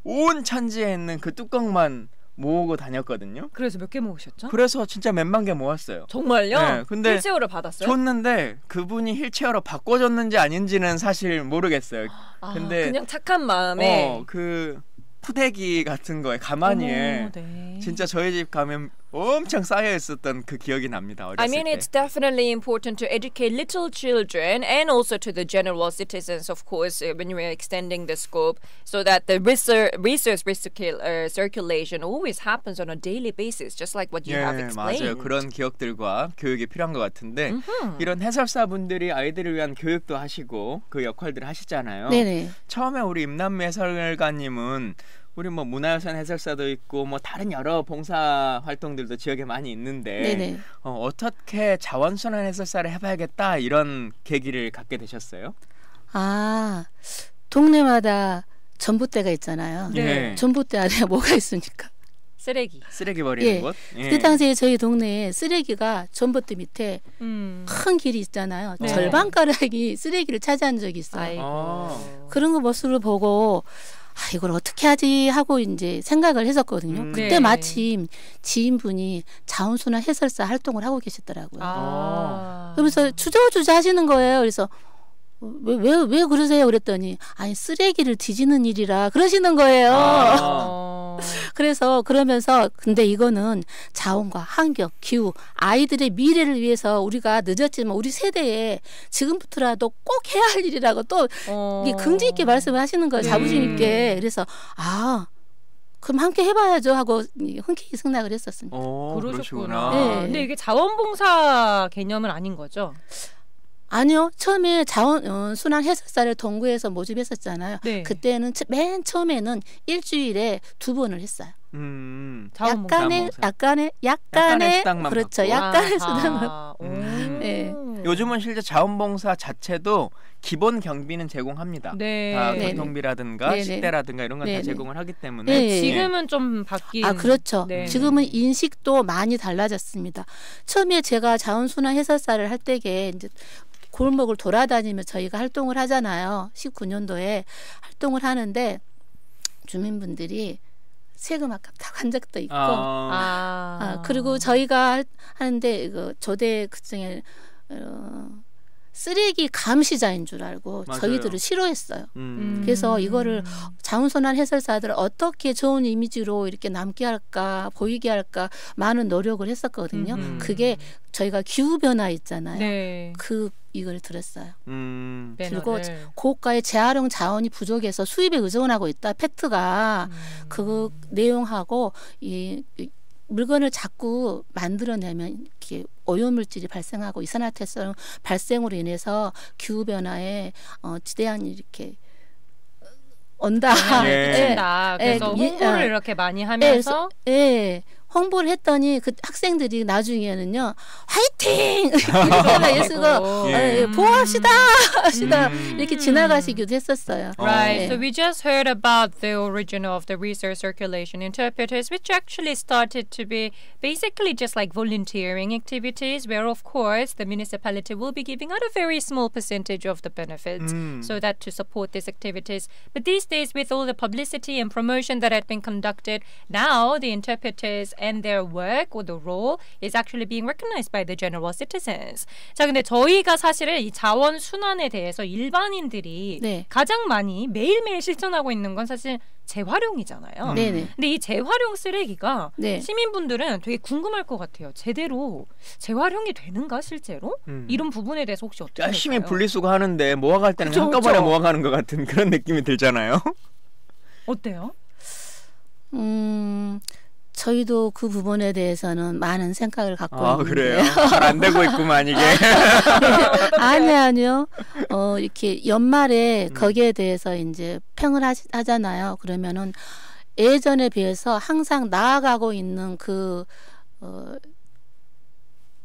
A: 온 천지에 있는 그 뚜껑만 모으고 다녔거든요.
C: 그래서 몇 개 모으셨죠?
A: 그래서 진짜 몇만 개 모았어요.
C: 정말요?
A: 네, 근데
C: 휠체어를 받았어요?
A: 줬는데 그분이 휠체어로 바꿔줬는지 아닌지는 사실 모르겠어요. 근데
C: 그냥 착한 마음에
A: 그 푸대기 같은 거에 가만히에 진짜 저희 집 가면 엄청 쌓여 있었던 그 기억이 납니다. 어렸을
C: I mean,
A: 때.
C: it's definitely important to educate little children and also to the general citizens, of course, when you are extending the scope, so that the resource circulation always happens on a daily basis, just like what you have explained.
A: 맞아요. 그런 기억들과 교육이 필요한 것 같은데 이런 해설사분들이 아이들을 위한 교육도 하시고 그 역할들을 하시잖아요.
K: 네네.
A: 처음에 우리 임남미 해설가님은 우리 뭐 문화유산 해설사도 있고 뭐 다른 여러 봉사 활동들도 지역에 많이 있는데 어떻게 자원순환 해설사를 해봐야겠다 이런 계기를 갖게 되셨어요?
K: 동네마다 전봇대가 있잖아요.
A: 네.
K: 전봇대 안에 뭐가 있습니까?
C: 쓰레기
A: 버리는 곳.
K: 그 당시에 저희 동네에 쓰레기가 전봇대 밑에 큰 길이 있잖아요. 절반가량이 쓰레기를 차지한 적이 있어요. 그런 거 모습을 보고 이걸 어떻게 하지 하고 이제 생각을 했었거든요. 그때 마침 지인분이 자원순환 해설사 활동을 하고 계시더라고요. 그러면서 주저주저 하시는 거예요. 그래서 왜 그러세요? 그랬더니 아니 쓰레기를 뒤지는 일이라 그러시는 거예요. 그래서 그러면서 근데 이거는 자원과 환경, 기후, 아이들의 미래를 위해서 우리가 늦었지만 우리 세대에 지금부터라도 꼭 해야 할 일이라고 또 이게 긍지 있게 말씀을 하시는 거예요. 자부심 있게. 그래서 그럼 함께 해봐야죠 하고 흔쾌히 승낙을 했었습니다.
C: 그러셨구나. 네. 근데 이게 자원봉사 개념은 아닌 거죠?
K: 아니요. 처음에 자원순환 해설사를 동구에서 모집했었잖아요. 그때는 맨 처음에는 일주일에 2번을 했어요. 약간의
A: 수당만
K: 그렇죠.
A: 받고.
K: 약간의 수당을.
A: 요즘은 실제 자원봉사 자체도 기본 경비는 제공합니다. 다 교통비라든가 식대라든가 이런 건 다 제공을 하기 때문에
C: 지금은 좀 바뀐.
K: 그렇죠. 지금은 인식도 많이 달라졌습니다. 처음에 제가 자원순환 해설사를 할 때에 이제 골목을 돌아다니며 저희가 활동을 하잖아요. 19년도에 활동을 하는데 주민분들이 세금 아깝다고 한 적도 있고 그리고 저희가 하는데 조대 그중에 쓰레기 감시자인 줄 알고 저희들을 싫어했어요. 그래서 이거를 자원순환 해설사들을 어떻게 좋은 이미지로 이렇게 남게 할까 보이게 할까 많은 노력을 했었거든요. 그게 저희가 기후변화 있잖아요. 이걸 들었어요. 그리고 고가의 재활용 자원이 부족해서 수입에 의존하고 있다. 팩트가 그 내용하고 이 물건을 자꾸 만들어내면 이렇게 오염물질이 발생하고 이산화탄소 발생으로 인해서 기후변화에 지대한 이렇게 온다.
C: 그래서 홍보를 이렇게 많이 하면서
K: 홍보를 했더니 그 학생들이 나중에는요 화이팅! 이렇게 쓰고 보호합시다! 이렇게 지나가시기도 했었어요.
B: Right. So we just heard about the origin of the resource circulation interpreters, which actually started to be basically just like volunteering activities, where of course the municipality will be giving out a very small percentage of the benefits so that to support these activities. But these days, with all the publicity and promotion that had been conducted, now the interpreters and their work or the role is actually being recognized by the general citizens. 자, 근데 저희가 사실은 이 자원 순환에 대해서 일반인들이 가장 많이 매일매일 실천하고 있는 건 사실 재활용이잖아요. 근데 이 재활용 쓰레기가 시민분들은 되게 궁금할 것 같아요. 제대로 재활용이 되는가 실제로? 이런 부분에 대해서 혹시 어떻게
A: 열심히
B: 생각해요?
A: 분리수거 하는데 모아갈 때는 한꺼번에 모아가는 것 같은 그런 느낌이 들잖아요.
B: 어때요?
K: 저희도 그 부분에 대해서는 많은 생각을 갖고 있는데요.
A: 그래요? 잘 안 되고 있구만 이게.
K: 아니요. 이렇게 연말에 거기에 대해서 이제 평을 하잖아요. 그러면은 예전에 비해서 항상 나아가고 있는 그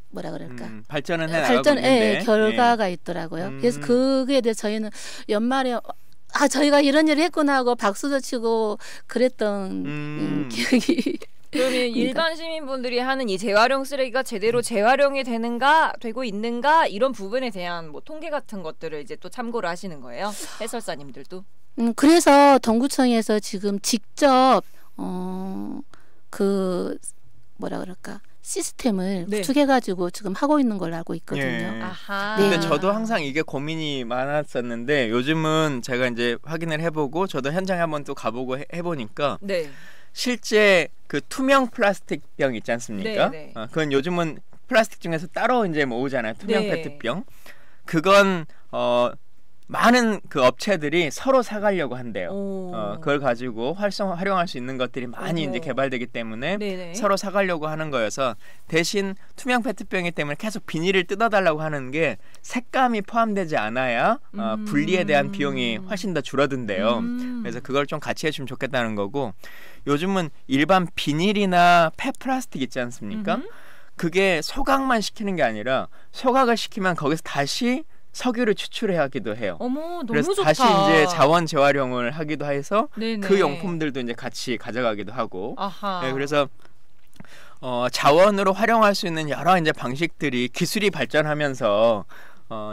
K: 뭐라 그럴까?
A: 발전은 해나가고 있는데
K: 결과가 있더라고요. 그래서 그거에 대해서 저희는 연말에 저희가 이런 일을 했구나 하고 박수도 치고 그랬던 기억이.
C: 그러면 일반 시민분들이 하는 이 재활용 쓰레기가 제대로 재활용이 되고 있는가 이런 부분에 대한 뭐 통계 같은 것들을 이제 또 참고를 하시는 거예요? 해설사님들도.
K: 그래서 동구청에서 지금 직접 그 뭐라 그럴까 시스템을 구축해가지고 지금 하고 있는 걸로 알고 있거든요.
C: 아하.
A: 근데 저도 항상 이게 고민이 많았었는데 요즘은 제가 이제 확인을 해보고 저도 현장에 한번 또 가보고 해보니까 실제 그 투명 플라스틱 병 있지 않습니까? 그건 요즘은 플라스틱 중에서 따로 이제 모으잖아요. 투명 페트병. 그건 많은 그 업체들이 서로 사가려고 한대요. 그걸 가지고 활용할 수 있는 것들이 많이 이제 개발되기 때문에 서로 사가려고 하는 거여서 대신 투명 페트병이기 때문에 계속 비닐을 뜯어달라고 하는 게 색감이 포함되지 않아야 분리에 대한 비용이 훨씬 더 줄어든대요. 그래서 그걸 좀 같이 해주면 좋겠다는 거고 요즘은 일반 비닐이나 폐플라스틱 있지 않습니까? 그게 소각만 시키는 게 아니라 소각을 시키면 거기서 다시 석유를 추출하기도 해요.
B: 어머, 너무
A: 그래서
B: 좋다.
A: 다시 이제 자원 재활용을 하기도 해서 그 용품들도 이제 같이 가져가기도 하고. 네, 그래서 자원으로 활용할 수 있는 여러 이제 방식들이 기술이 발전하면서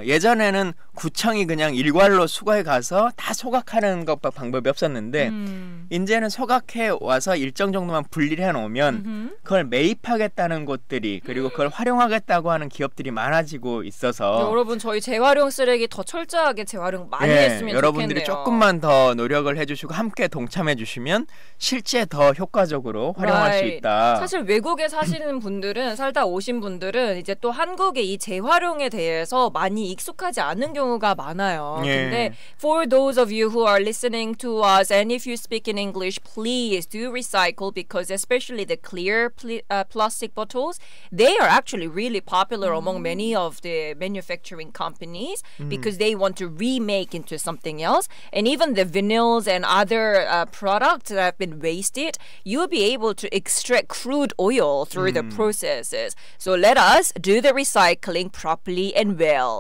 A: 예전에는 구청이 그냥 일괄로 수거해 가서 다 소각하는 것 방법이 없었는데 이제는 소각해 와서 일정 정도만 분리를 해놓으면 그걸 매입하겠다는 곳들이 그리고 그걸 활용하겠다고 하는 기업들이 많아지고 있어서
C: 여러분 저희 재활용 쓰레기 더 철저하게 재활용 많이 했으면
A: 여러분들이
C: 좋겠네요.
A: 조금만 더 노력을 해주시고 함께 동참해 주시면 실제 더 효과적으로 활용할 수 있다.
C: 사실 외국에 사시는 분들은 살다 오신 분들은 이제 또 한국의 이 재활용에 대해서 많이 익숙하지 않은 경우가 많아요. 근데 for those of you who are listening to us and if you speak in English, please do recycle because especially the clear plastic bottles, they are actually really popular among many of the manufacturing companies because they want to remake into something else. And even the vinyls and other products that have been wasted, you'll be able to extract crude oil through the processes. So let us do the recycling properly and well.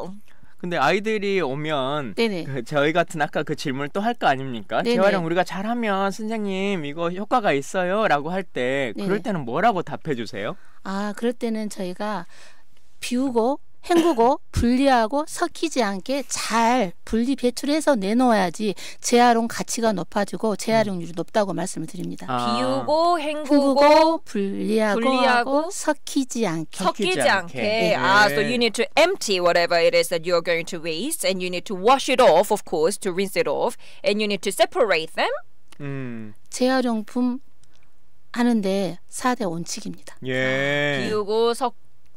A: 근데 아이들이 오면 그 저희 같은 아까 그 질문을 또 할 거 아닙니까? 재활용 우리가 잘하면 선생님 이거 효과가 있어요 라고 할 때 그럴 때는 뭐라고 답해 주세요?
K: 그럴 때는 저희가 비우고 헹구고 분리하고 섞이지 않게 잘 분리 배출해서 내놓아야지 재활용 가치가 높아지고 재활용률이 높다고 말씀을 드립니다.
C: 비우고 헹구고
K: 분리하고 섞이지 않게.
C: So you need to empty whatever it is that you're going to waste and you need to wash it off, of course, to rinse it off, and you need to separate them.
K: 재활용품 하는데 4대 원칙입니다.
C: 비우고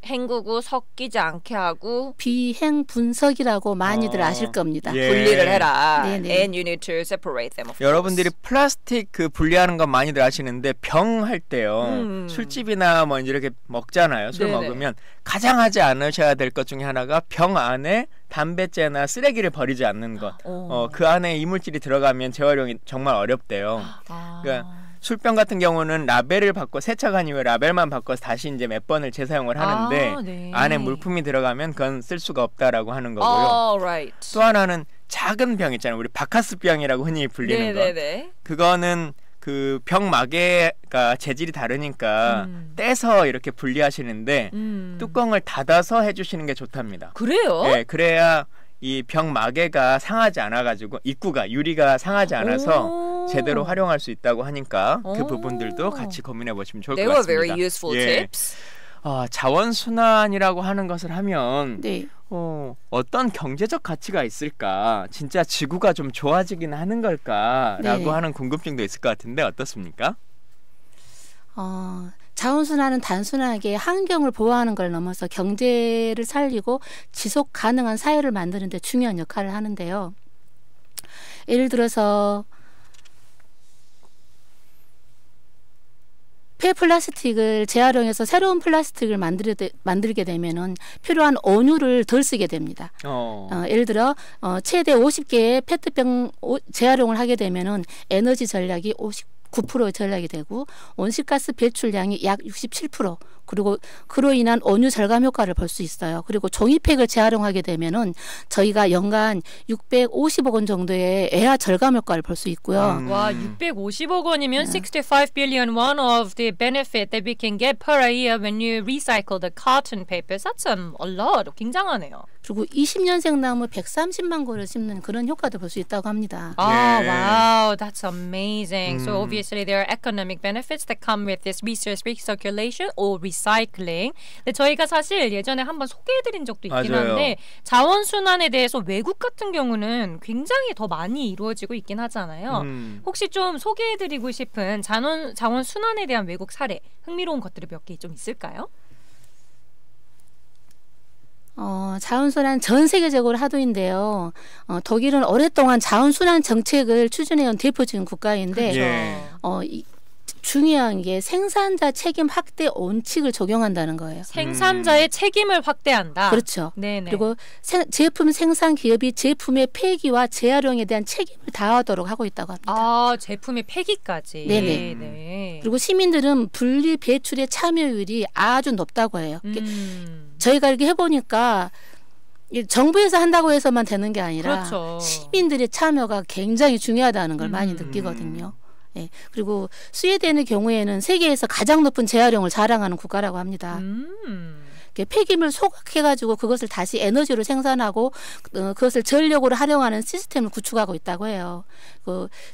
C: 헹구고 섞이지 않게 하고
K: 비행 분석이라고 많이들 아실 겁니다.
C: 분리를 해라. And you need to separate them.
A: 여러분들이 플라스틱 그 분리하는 건 많이들 아시는데 병 할 때요. 술집이나 뭐 이렇게 먹잖아요. 술 먹으면 가장 하지 않으셔야 될 것 중에 하나가 병 안에 담배째나 쓰레기를 버리지 않는 것. 그 안에 이물질이 들어가면 재활용이 정말 어렵대요. 그러니까 술병 같은 경우는 라벨을 바꿔 세차간 이후에 라벨만 바꿔서 다시 이제 몇 번을 재사용을 하는데 안에 물품이 들어가면 그건 쓸 수가 없다라고 하는 거고요. 또 하나는 작은 병 있잖아요. 우리 바카스병이라고 흔히 불리는 거. 그거는 그 병 마개가 재질이 다르니까 떼서 이렇게 분리하시는데 뚜껑을 닫아서 해주시는 게 좋답니다.
C: 그래요?
A: 네, 그래야 이 병 마개가 상하지 않아가지고 입구가 유리가 상하지 않아서 제대로 활용할 수 있다고 하니까 그 부분들도 같이 고민해 보시면 좋을 것 같습니다.
C: They were very useful tips.
A: 자원순환이라고 하는 것을 하면 어떤 경제적 가치가 있을까? 진짜 지구가 좀 좋아지긴 하는 걸까라고 하는 궁금증도 있을 것 같은데 어떻습니까?
K: 자원순환은 단순하게 환경을 보호하는 걸 넘어서 경제를 살리고 지속 가능한 사회를 만드는 데 중요한 역할을 하는데요. 예를 들어서 폐플라스틱을 재활용해서 새로운 플라스틱을 만들게 되면은 필요한 원유를 덜 쓰게 됩니다. 예를 들어 최대 50개의 페트병 재활용을 하게 되면은 에너지 전략이 59% 전략이 되고 온실가스 배출량이 약 67%, 그리고 그로 인한 원유 절감 효과를 볼 수 있어요. 그리고 종이팩을 재활용하게 되면은 저희가 연간 650억 원 정도의 애화 절감 효과를 볼 수 있고요.
B: 와, 650억 원이면 65 billion won of the benefit that we can get per year when you recycle the cotton papers. That's a lot. 굉장하네요.
K: 그리고 20년생 나무 130만 그루를 심는 그런 효과도 볼 수 있다고 합니다.
B: Oh, wow, that's amazing. So obviously there are economic benefits that come with this resource recirculation or recycling. 근데 저희가 사실 예전에 한번 소개해드린 적도 있긴
A: 맞아요.
B: 한데 자원순환에 대해서 외국 같은 경우는 굉장히 더 많이 이루어지고 있긴 하잖아요. 혹시 좀 소개해드리고 싶은 자원순환에 대한 외국 사례, 흥미로운 것들이 몇 개 좀 있을까요?
K: 자원순환 전 세계적으로 하도인데요. 독일은 오랫동안 자원순환 정책을 추진해온 대표적인 국가인데 중요한 게 생산자 책임 확대 원칙을 적용한다는 거예요.
B: 생산자의 책임을 확대한다.
K: 그렇죠.
B: 네네.
K: 그리고 제품 생산 기업이 제품의 폐기와 재활용에 대한 책임을 다하도록 하고 있다고 합니다.
B: 아, 제품의 폐기까지.
K: 네네.
B: 네.
K: 그리고 시민들은 분리 배출의 참여율이 아주 높다고 해요. 저희가 이렇게 해보니까 정부에서 한다고 해서만 되는 게 아니라
B: 그렇죠.
K: 시민들의 참여가 굉장히 중요하다는 걸 많이 느끼거든요. 예, 그리고 스웨덴의 경우에는 세계에서 가장 높은 재활용을 자랑하는 국가라고 합니다. 폐기물 소각해가지고 그것을 다시 에너지로 생산하고 그것을 전력으로 활용하는 시스템을 구축하고 있다고 해요.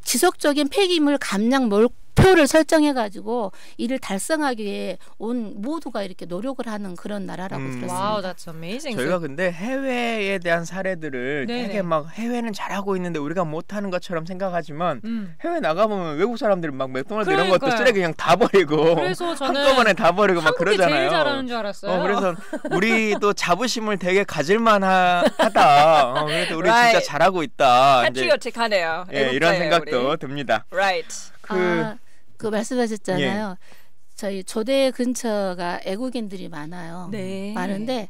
K: 지속적인 폐기물 감량 목표를 설정해가지고 이를 달성하기 위해 온 모두가 이렇게 노력을 하는 그런 나라라고 들었습니다.
B: Wow, that's amazing.
A: 저희가 근데 해외에 대한 사례들을 되게 막 해외는 잘하고 있는데 우리가 못하는 것처럼 생각하지만 해외 나가보면 외국 사람들이 막 맥도날드 이런 것도 쓰레기 그냥 다 버리고
B: 그래서 저는
A: 한꺼번에 다 버리고 막 그러잖아요.
B: 제일 잘하는 줄 알았어요.
A: 그래서 우리도 자부심을 되게 가질만하다. 그래서 우리 진짜 잘하고 있다.
C: 패트리어틱하네요.
A: 이런 생각도
C: 우리.
A: 듭니다.
C: Right.
K: 그 말씀하셨잖아요. 저희 조대 근처가 애국인들이 많아요.
B: 네.
K: 많은데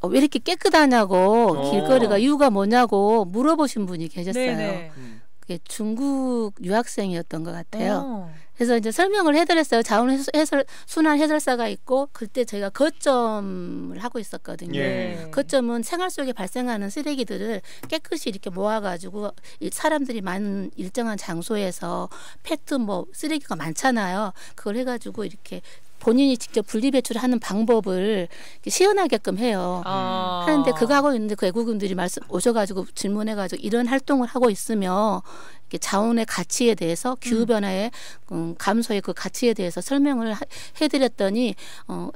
K: 왜 이렇게 깨끗하냐고 길거리가 이유가 뭐냐고 물어보신 분이 계셨어요.
B: 네네.
K: 그게 중국 유학생이었던 것 같아요. 그래서 이제 설명을 해드렸어요. 자원순환 해설사가 있고 그때 저희가 거점을 하고 있었거든요. 거점은 생활 속에 발생하는 쓰레기들을 깨끗이 이렇게 모아가지고 사람들이 많은 일정한 장소에서 페트 쓰레기가 많잖아요. 그걸 해가지고 이렇게 본인이 직접 분리배출하는 방법을 시연하게끔 해요. 하는데 그거 하고 있는데 그 외국인들이 오셔가지고 질문해가지고 이런 활동을 하고 있으며 자원의 가치에 대해서 기후변화의 감소의 그 가치에 대해서 설명을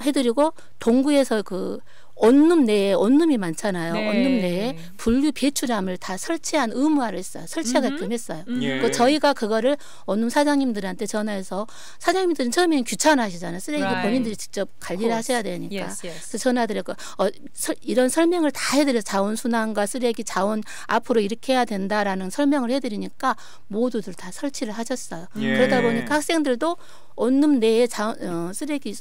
K: 해드리고 동구에서 원룸 내에 원룸이 많잖아요. 원룸 내에 분류 배출함을 다 설치한 의무화를 했어요. 설치하게끔 했어요. 저희가 그거를 원룸 사장님들한테 전화해서 사장님들은 처음에는 귀찮아하시잖아요. 쓰레기 본인들이 직접 관리를 하셔야 되니까. 그래서 전화드렸고 이런 설명을 다 해드려서 자원순환과 쓰레기 자원 앞으로 이렇게 해야 된다라는 설명을 해드리니까 모두들 다 설치를 하셨어요. 그러다 보니까 학생들도 원룸 내에 쓰레기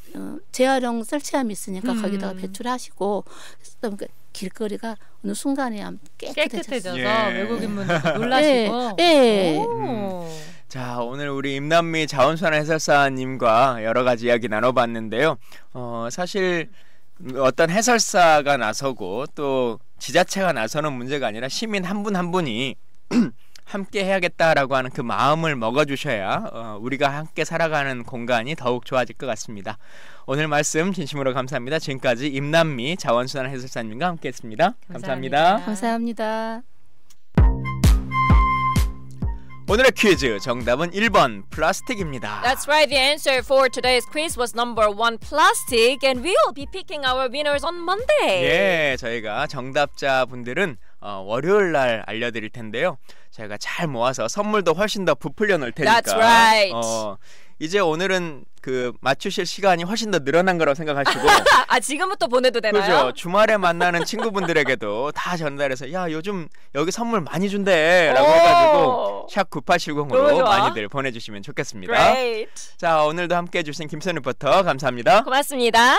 K: 재활용 설치함이 있으니까 거기다가 배출하시고 그러니까 길거리가 어느 순간에 깨끗해져서
B: 외국인분들 놀라시고.
A: 자, 오늘 우리 임남미 자원순환 해설사님과 여러 가지 이야기 나눠봤는데요. 사실 어떤 해설사가 나서고 또 지자체가 나서는 문제가 아니라 시민 한 분 한 분이 함께 해야겠다라고 하는 그 마음을 먹어주셔야 우리가 함께 살아가는 공간이 더욱 좋아질 것 같습니다. 오늘 말씀 진심으로 감사합니다. 지금까지 임남미 자원순환 해설사님과 함께했습니다. 감사합니다.
K: 감사합니다.
A: 오늘의 퀴즈 정답은 1번 플라스틱입니다.
C: That's right. The answer for today's quiz was number 1, plastic, and we'll be picking our winners on Monday.
A: 저희가 정답자 분들은 월요일 날 알려드릴 텐데요. 저희가 잘 모아서 선물도 훨씬 더 부풀려 놓을 테니까.
C: That's right.
A: 이제 오늘은 맞추실 시간이 훨씬 더 늘어난 거라고 생각하시고
C: 지금부터 보내도 되나요?
A: 그죠. 주말에 만나는 친구분들에게도 다 전달해서 야 요즘 여기 선물 많이 준대 라고 해가지고 샵 9870으로 많이들 보내주시면 좋겠습니다.
C: Great.
A: 자, 오늘도 함께 해주신 김선 리포터 감사합니다.
C: 고맙습니다.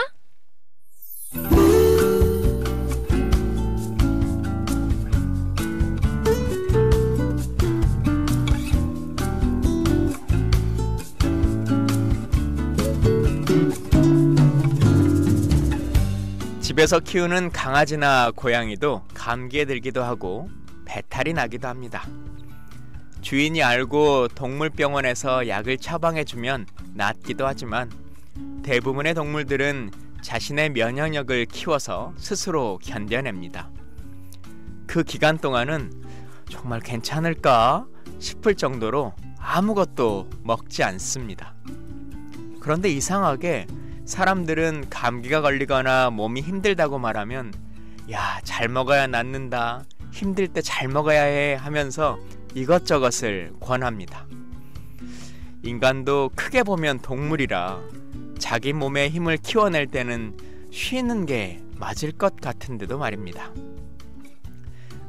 A: 집에서 키우는 강아지나 고양이도 감기에 들기도 하고 배탈이 나기도 합니다. 주인이 알고 동물병원에서 약을 처방해주면 낫기도 하지만 대부분의 동물들은 자신의 면역력을 키워서 스스로 견뎌냅니다. 그 기간 동안은 정말 괜찮을까 싶을 정도로 아무것도 먹지 않습니다. 그런데 이상하게 사람들은 감기가 걸리거나 몸이 힘들다고 말하면 야, 잘 먹어야 낫는다, 힘들 때 잘 먹어야 해 하면서 이것저것을 권합니다. 인간도 크게 보면 동물이라 자기 몸의 힘을 키워낼 때는 쉬는 게 맞을 것 같은데도 말입니다.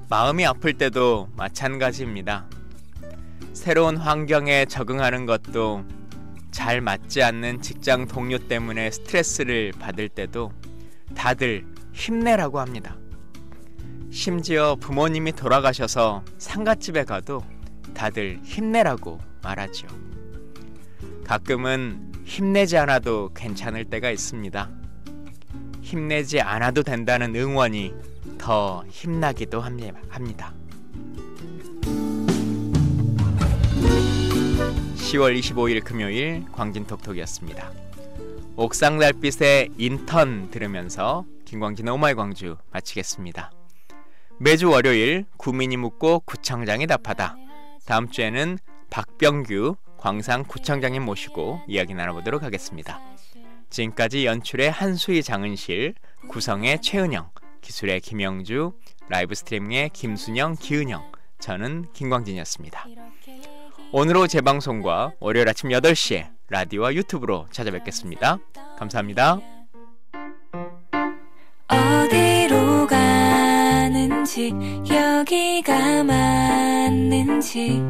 A: 마음이 아플 때도 마찬가지입니다. 새로운 환경에 적응하는 것도, 잘 맞지 않는 직장 동료 때문에 스트레스를 받을 때도 다들 힘내라고 합니다. 심지어 부모님이 돌아가셔서 상갓집에 가도 다들 힘내라고 말하죠. 가끔은 힘내지 않아도 괜찮을 때가 있습니다. 힘내지 않아도 된다는 응원이 더 힘나기도 합니다. 10월 25일 금요일 광진톡톡이었습니다. 옥상 달빛의 인턴 들으면서 김광진의 오마이 광주 마치겠습니다. 매주 월요일 구민이 묻고 구청장이 답하다. 다음 주에는 박병규 광산구청장님 모시고 이야기 나눠보도록 하겠습니다. 지금까지 연출의 한수희 장은실, 구성의 최은영, 기술의 김영주, 라이브 스트리밍의 김순영, 기은영, 저는 김광진이었습니다. 오늘 재방송과 월요일 아침 8시에 라디오와 유튜브로 찾아뵙겠습니다. 감사합니다. 어디로 가는지 여기가 맞는지